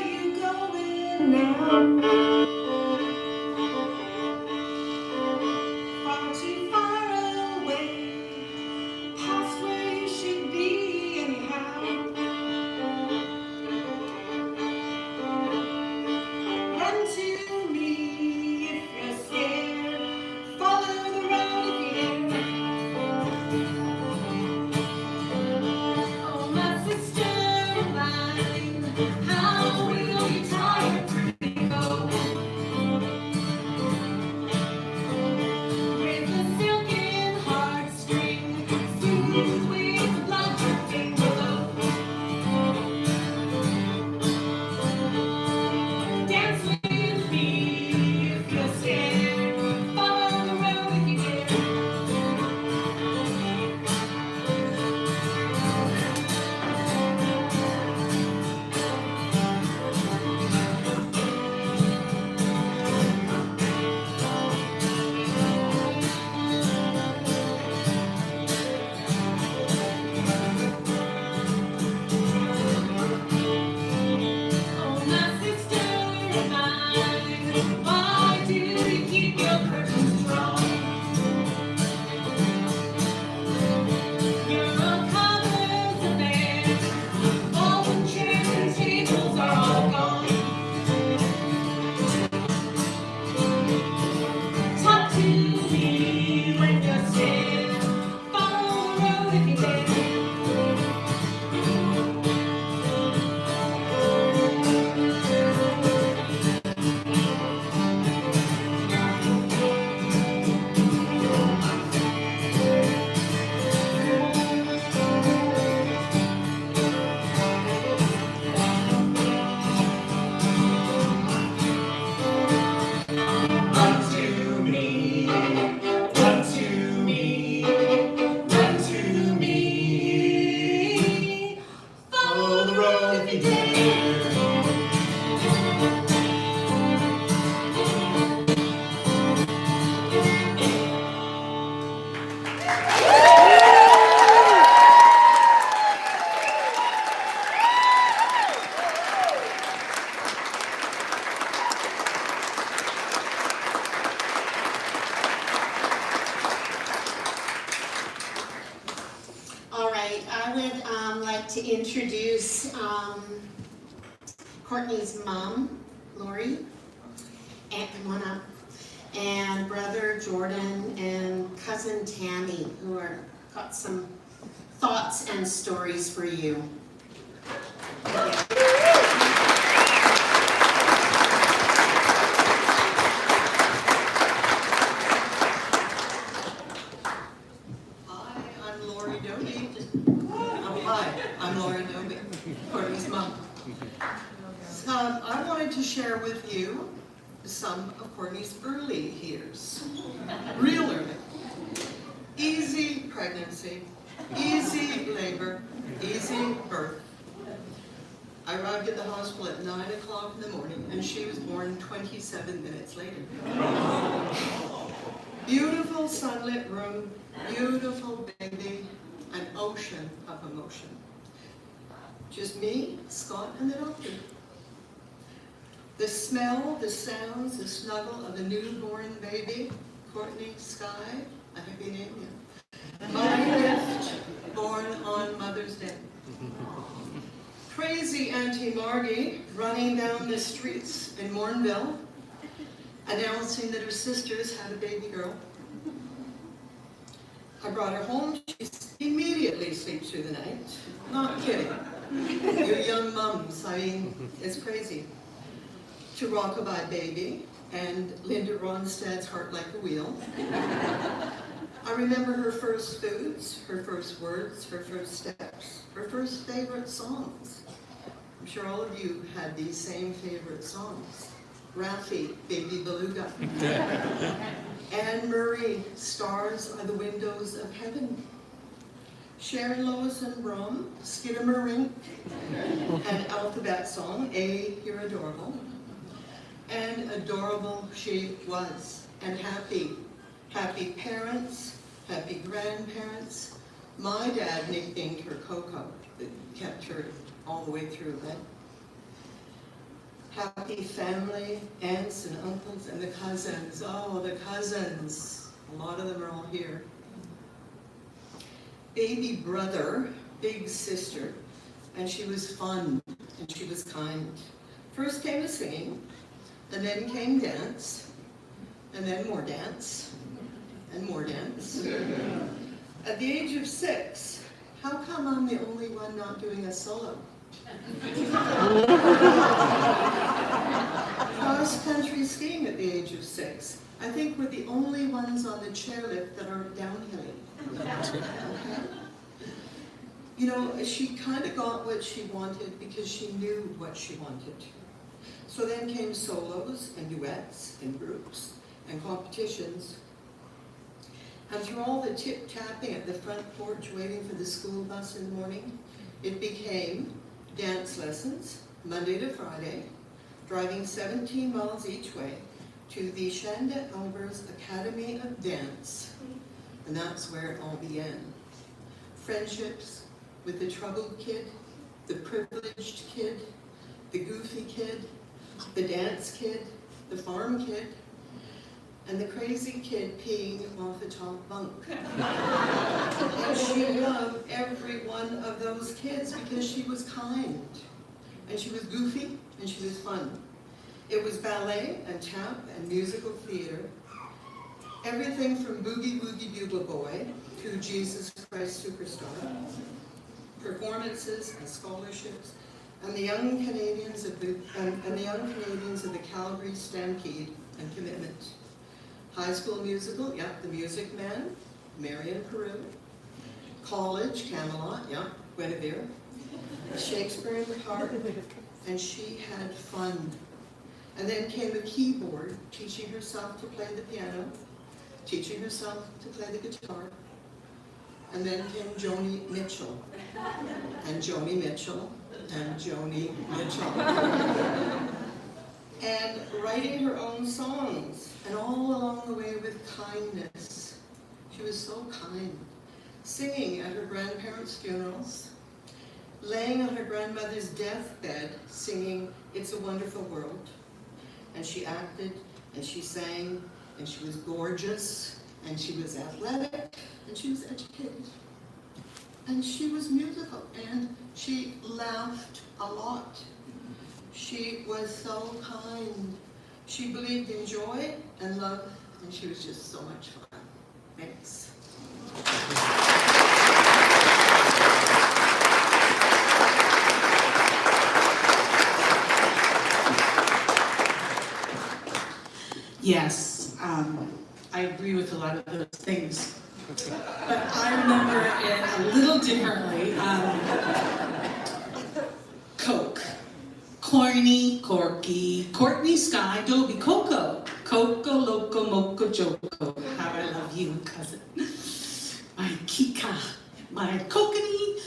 to introduce Courtney's mom, Lori, and come on up, and brother Jordan, and cousin Tammy, who are got some thoughts and stories for you. I wanted to share with you some of Courtney's early years. Real early. Easy pregnancy, easy labor, easy birth. I arrived at the hospital at 9 o'clock in the morning and she was born 27 minutes later. Beautiful sunlit room, beautiful baby, an ocean of emotion. Just me, Scott, and the doctor. The smell, the sounds, the snuggle of a newborn baby, Courtney Sky, a happy name, yeah. My gift, born on Mother's Day. Crazy Auntie Margie running down the streets in Mornville, announcing that her sisters had a baby girl. I brought her home, she immediately sleeps through the night. Not kidding. Your young mums, I mean, it's crazy. To Rockabye Baby and Linda Ronstadt's Heart Like a Wheel. I remember her first foods, her first words, her first steps, her first favorite songs. I'm sure all of you had these same favorite songs. Raffi, Baby Beluga. Anne Murray, Stars Are the Windows of Heaven. Sharon Lois and Brom, Skiddamarink, and Alphabet Song, A, You're Adorable. And adorable she was, and happy. Happy parents, happy grandparents. My dad nicknamed her Coco, that kept her all the way through, right? Happy family, aunts and uncles, and the cousins. Oh, the cousins. A lot of them are all here. Baby brother, big sister, and she was fun, and she was kind. First came the singing, and then came dance, and then more dance, and more dance. At the age of 6, how come I'm the only one not doing a solo? Cross-country skiing at the age of 6. I think we're the only ones on the chairlift that aren't downhilling. Okay? You know, she kind of got what she wanted because she knew what she wanted. So then came solos and duets and groups and competitions. And through all the tip-tapping at the front porch waiting for the school bus in the morning, it became dance lessons, Monday to Friday, driving 17 miles each way to the Shanda Albers Academy of Dance. And that's where it all began. Friendships with the troubled kid, the privileged kid, the goofy kid, the dance kid, the farm kid, and the crazy kid peeing off the top bunk. And she loved every one of those kids because she was kind, and she was goofy, and she was fun. It was ballet and tap and musical theater, everything from Boogie Woogie Bugle Boy to Jesus Christ Superstar, performances and scholarships, and the young Canadians of the Calgary Stampede and Commitment. High School Musical, yeah, The Music Man, Marion Peru. College, Camelot, yeah, Guinevere. Shakespeare in the Park, and she had fun. And then came a keyboard, teaching herself to play the piano, teaching herself to play the guitar. And then came Joni Mitchell, and Joni Mitchell, and Joni Mitchell. And writing her own songs, and all along the way with kindness. She was so kind. Singing at her grandparents' funerals, laying on her grandmother's deathbed, singing It's a Wonderful World. And she acted, and she sang, and she was gorgeous, and she was athletic, and she was educated. And she was musical, and she laughed a lot. She was so kind. She believed in joy and love, and she was just so much fun. Thanks. Yes, I agree with a lot of those things. But I remember it a little differently. Coke. Corny, Corky, Courtenay, Sky, Dobbie, Coco. Coco, Loco, Moco, Joco. How I love you, cousin. My Kika, my Courtenay,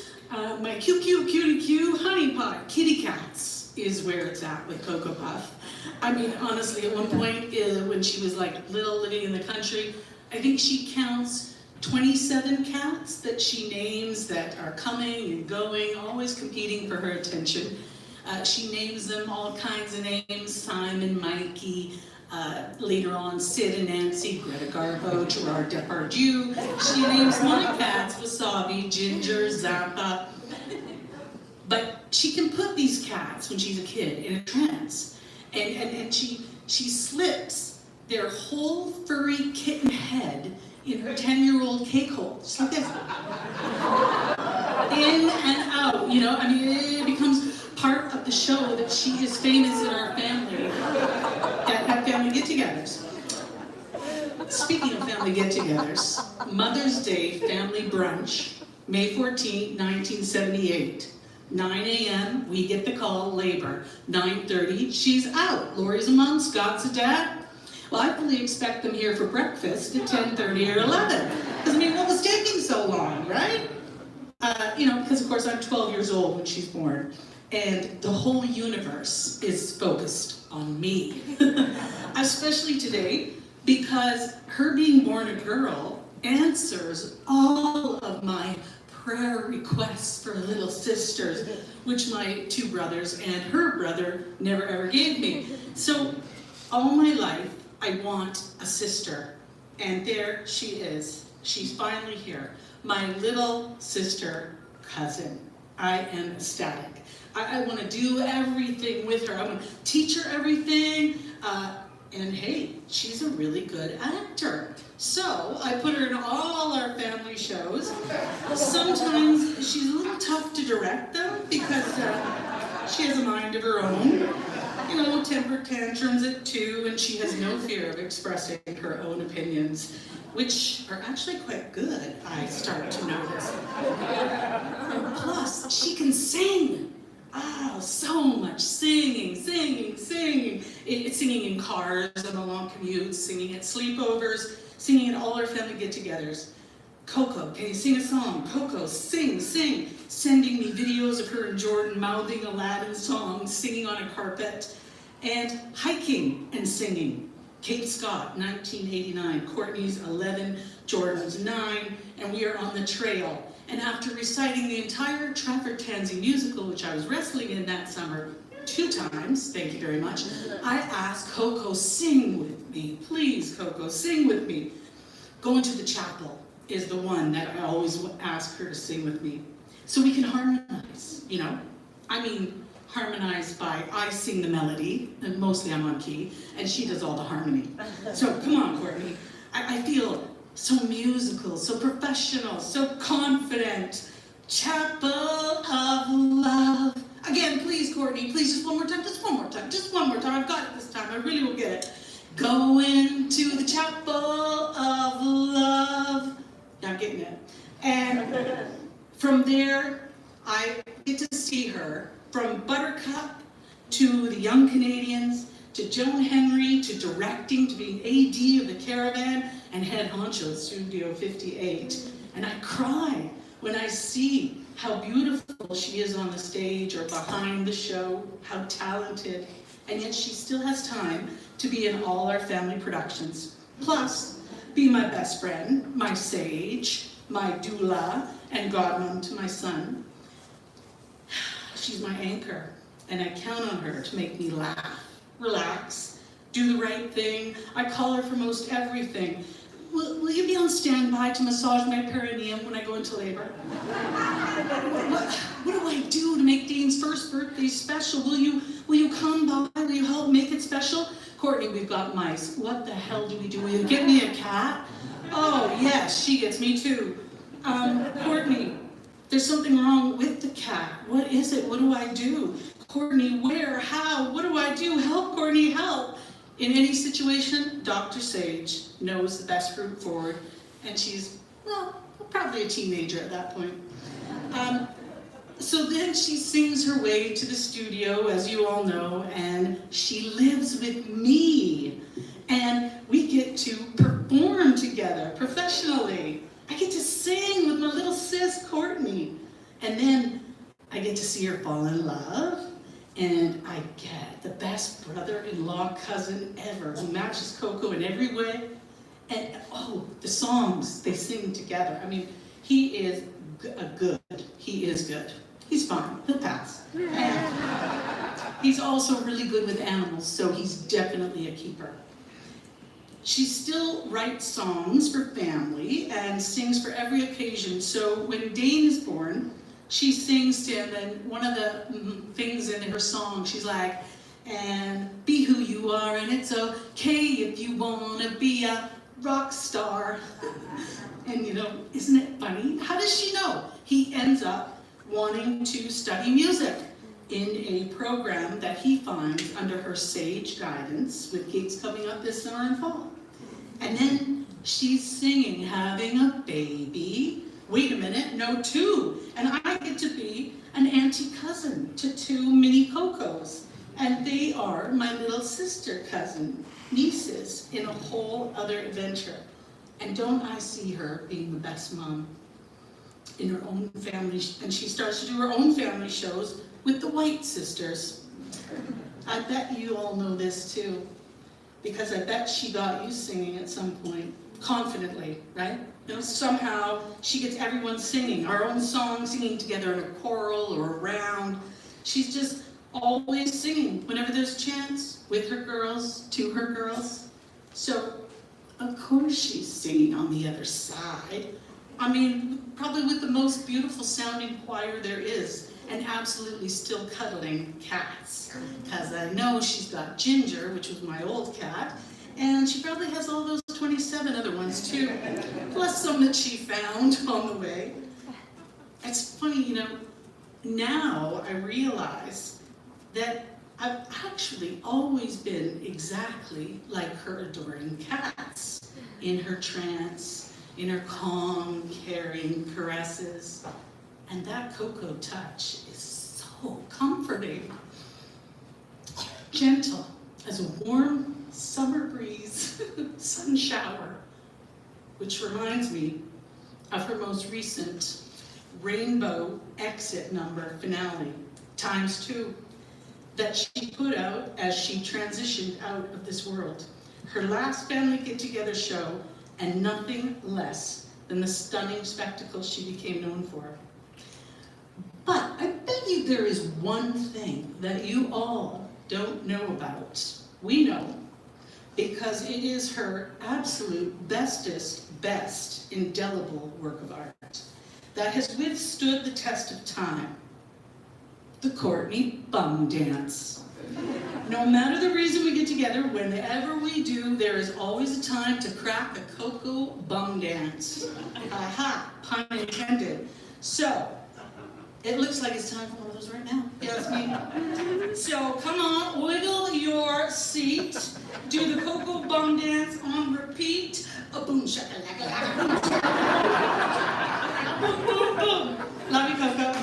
my QQ, Cutie Q, Honey Pot, Kitty Cats is where it's at with Cocoa Puff. I mean, honestly, at one point when she was like little living in the country, I think she counts 27 cats that she names that are coming and going, always competing for her attention. She names them all kinds of names, Simon, Mikey, later on Sid and Nancy, Greta Garbo, Gerard Depardieu. She names my cats Wasabi, Ginger, Zappa. But she can put these cats, when she's a kid, in a trance. And she slips their whole furry kitten head in her 10-year-old cake hole, just like this. In and out, you know, I mean, it becomes part of the show that she is famous in our family at family get-togethers. Speaking of family get-togethers, Mother's Day family brunch, May 14, 1978. 9 a.m., we get the call, labor. 9:30, she's out. Lori's a mom, Scott's a dad. Well, I fully expect them here for breakfast at 10:30 or 11. Because, I mean, what was taking so long, right? You know, because, of course, I'm 12 years old when she's born. And the whole universe is focused on me. Especially today, because her being born a girl answers all of my prayer requests for little sisters, which my two brothers and her brother never ever gave me. So all my life, I want a sister. And there she is. She's finally here. My little sister cousin. I am ecstatic. I want to do everything with her. I want to teach her everything. And hey, she's a really good actor. So I put her in all our family shows. Sometimes she's a little tough to direct though, because she has a mind of her own. You know, temper tantrums at 2, and she has no fear of expressing her own opinions, which are actually quite good, I start to notice. And plus, she can sing. Oh, so much singing. It's singing in cars on the long commutes, singing at sleepovers, singing at all our family get-togethers. Coco, can you sing a song? Coco, sing. Sending me videos of her and Jordan mouthing Aladdin songs, singing on a carpet, and hiking and singing. Cape Scott, 1989, Courtney's 11, Jordan's 9, and we are on the trail. And after reciting the entire Trafford Tansy musical, which I was wrestling in that summer 2 times, thank you very much, I asked Coco, sing with me. Please, Coco, sing with me. Going to the chapel is the one that I always ask her to sing with me. So we can harmonize, you know? I mean, harmonize by I sing the melody, and mostly I'm on key, and she does all the harmony. So come on, Courtney. I feel so musical, so professional, so confident. Chapel of Love. Again, please, Courtney, please, just one more time. I've got it this time, I really will get it. Going to the Chapel of Love. Yeah, I'm getting it. And from there, I get to see her from Buttercup to the Young Canadians, to Joan Henry, to directing, to being AD of the Caravan, and head honcho of Studio 58. And I cry when I see how beautiful she is on the stage or behind the show, how talented, and yet she still has time to be in all our family productions. Plus, be my best friend, my sage, my doula, and godmom to my son. She's my anchor, and I count on her to make me laugh, relax, do the right thing. I call her for most everything. will you be on standby to massage my perineum when I go into labor? What do I do to make Dane's first birthday special? Will you come by? Will you help make it special? Courtney, we've got mice. What the hell do we do? Will you get me a cat? Oh, yes, she gets me too. Courtney, there's something wrong with the cat. What is it? What do I do? Courtney, where? How? What do I do? Help, Courtney, help. In any situation, Dr. Sage knows the best route forward, and she's, well, probably a teenager at that point. So then she sings her way to the studio, as you all know, and she lives with me. And we get to perform together professionally. I get to sing with my little sis, Courtney. And then I get to see her fall in love. And I get the best brother-in-law cousin ever who matches Coco in every way. And oh, the songs they sing together. I mean, he is good. He is good. He's fine. He'll pass. And he's also really good with animals, so he's definitely a keeper. She still writes songs for family and sings for every occasion. So when Dane is born, she sings to him, and one of the things in her song, she's like, and be who you are, and it's okay if you want to be a rock star. And you know, isn't it funny? How does she know? He ends up wanting to study music in a program that he finds under her sage guidance, with gigs coming up this summer and fall. And then she's singing, having a baby. Wait a minute, no, 2. And I get to be an auntie cousin to 2 mini Cocos. And they are my little sister cousin, nieces, in a whole other adventure. And don't I see her being the best mom in her own family, and she starts to do her own family shows with the White sisters. I bet you all know this too, because I bet she got you singing at some point, confidently, right? You know, somehow she gets everyone singing, our own song, singing together in a choral or a round. She's just always singing whenever there's a chance, with her girls, to her girls. So, of course she's singing on the other side. I mean, probably with the most beautiful sounding choir there is, and absolutely still cuddling cats. Because I know she's got Ginger, which was my old cat, and she probably has all those 27 other ones too, plus some that she found on the way. It's funny, you know, now I realize that I've actually always been exactly like her adoring cats, in her trance, in her calm, caring caresses. And that Coco touch is so comforting. Gentle as a warm summer breeze, sun shower, which reminds me of her most recent Rainbow Exit number finale, ×2, that she put out as she transitioned out of this world. Her last family get-together show, and nothing less than the stunning spectacle she became known for. But I bet you there is one thing that you all don't know about. We know, because it is her absolute bestest, best indelible work of art that has withstood the test of time. The Courtenay Bum Dance. No matter the reason we get together, whenever we do, there is always a time to crack a Coco Bum Dance. Aha, pun intended. So, it looks like it's time for one of those right now. Yes, me. So, come on, wiggle your seat. Do the Coco Bum Dance on repeat. Boom, shakalaka, boom, shakalaka. Boom, boom, boom. Love you, Coco.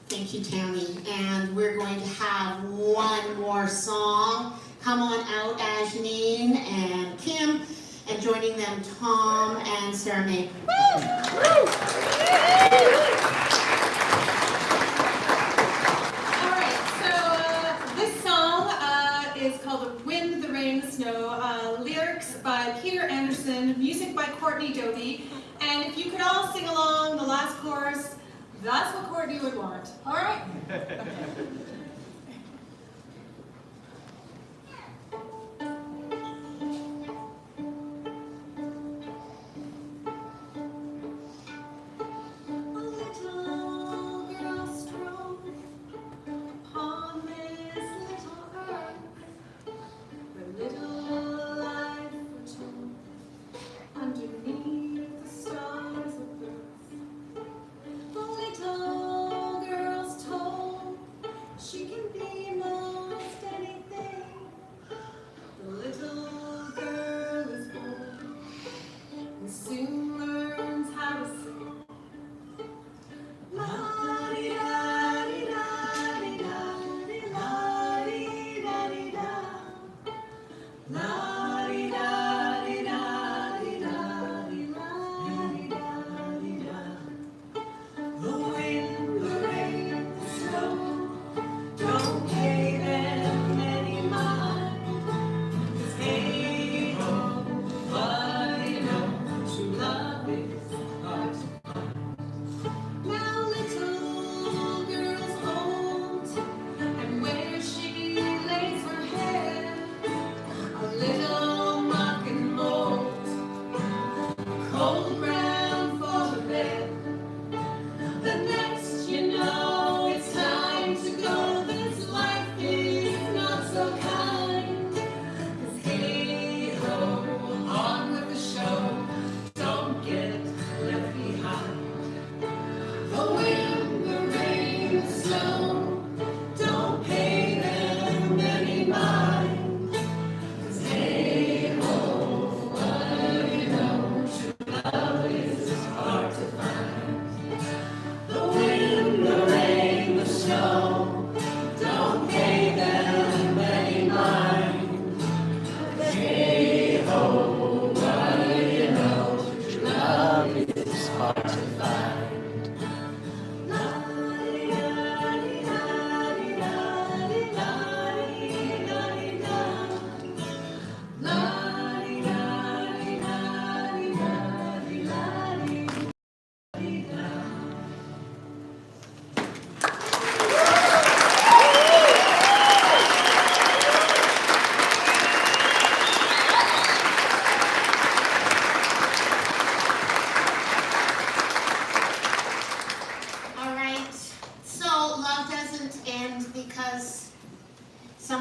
Thank you, Tammy. And we're going to have one more song. Come on out, Ajneen and Kim, and joining them, Tom and Sarah May. Alright, so this song is called The Wind, the Rain, the Snow. Lyrics by Peter Anderson, music by Courtenay Dobbie, And if you could all sing along the last chorus, that's what Courtney would want. All right? Underneath the stars above, the little girl's told she can be most anything. The little girl is born and soon learns how to sing.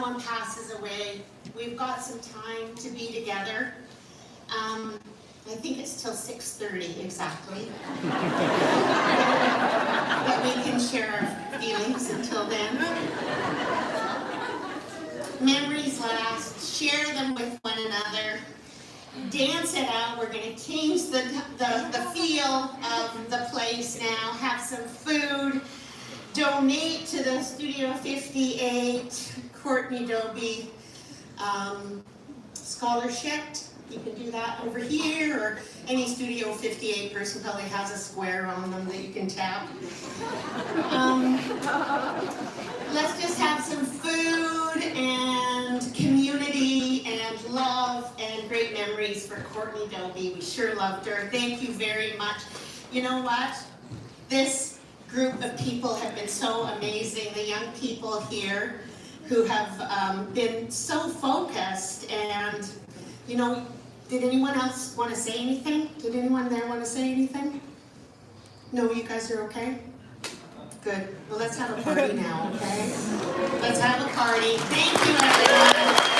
someone passes away, we've got some time to be together. I think it's till 6:30 exactly. But we can share our feelings until then. Memories last, share them with one another. Dance it out. We're going to change the feel of the place now. Have some food. Donate to the Studio 58 Courtenay Dobbie scholarship. You can do that over here, or any Studio 58 person probably has a square on them that you can tap. Let's just have some food and community and love and great memories for Courtenay Dobbie. We sure loved her. Thank you very much. You know what? This group of people have been so amazing. The young people here who have been so focused, and you know, did anyone else want to say anything? Did anyone there want to say anything? No, you guys are okay? Good. Well, let's have a party now, okay? Let's have a party. Thank you, everyone.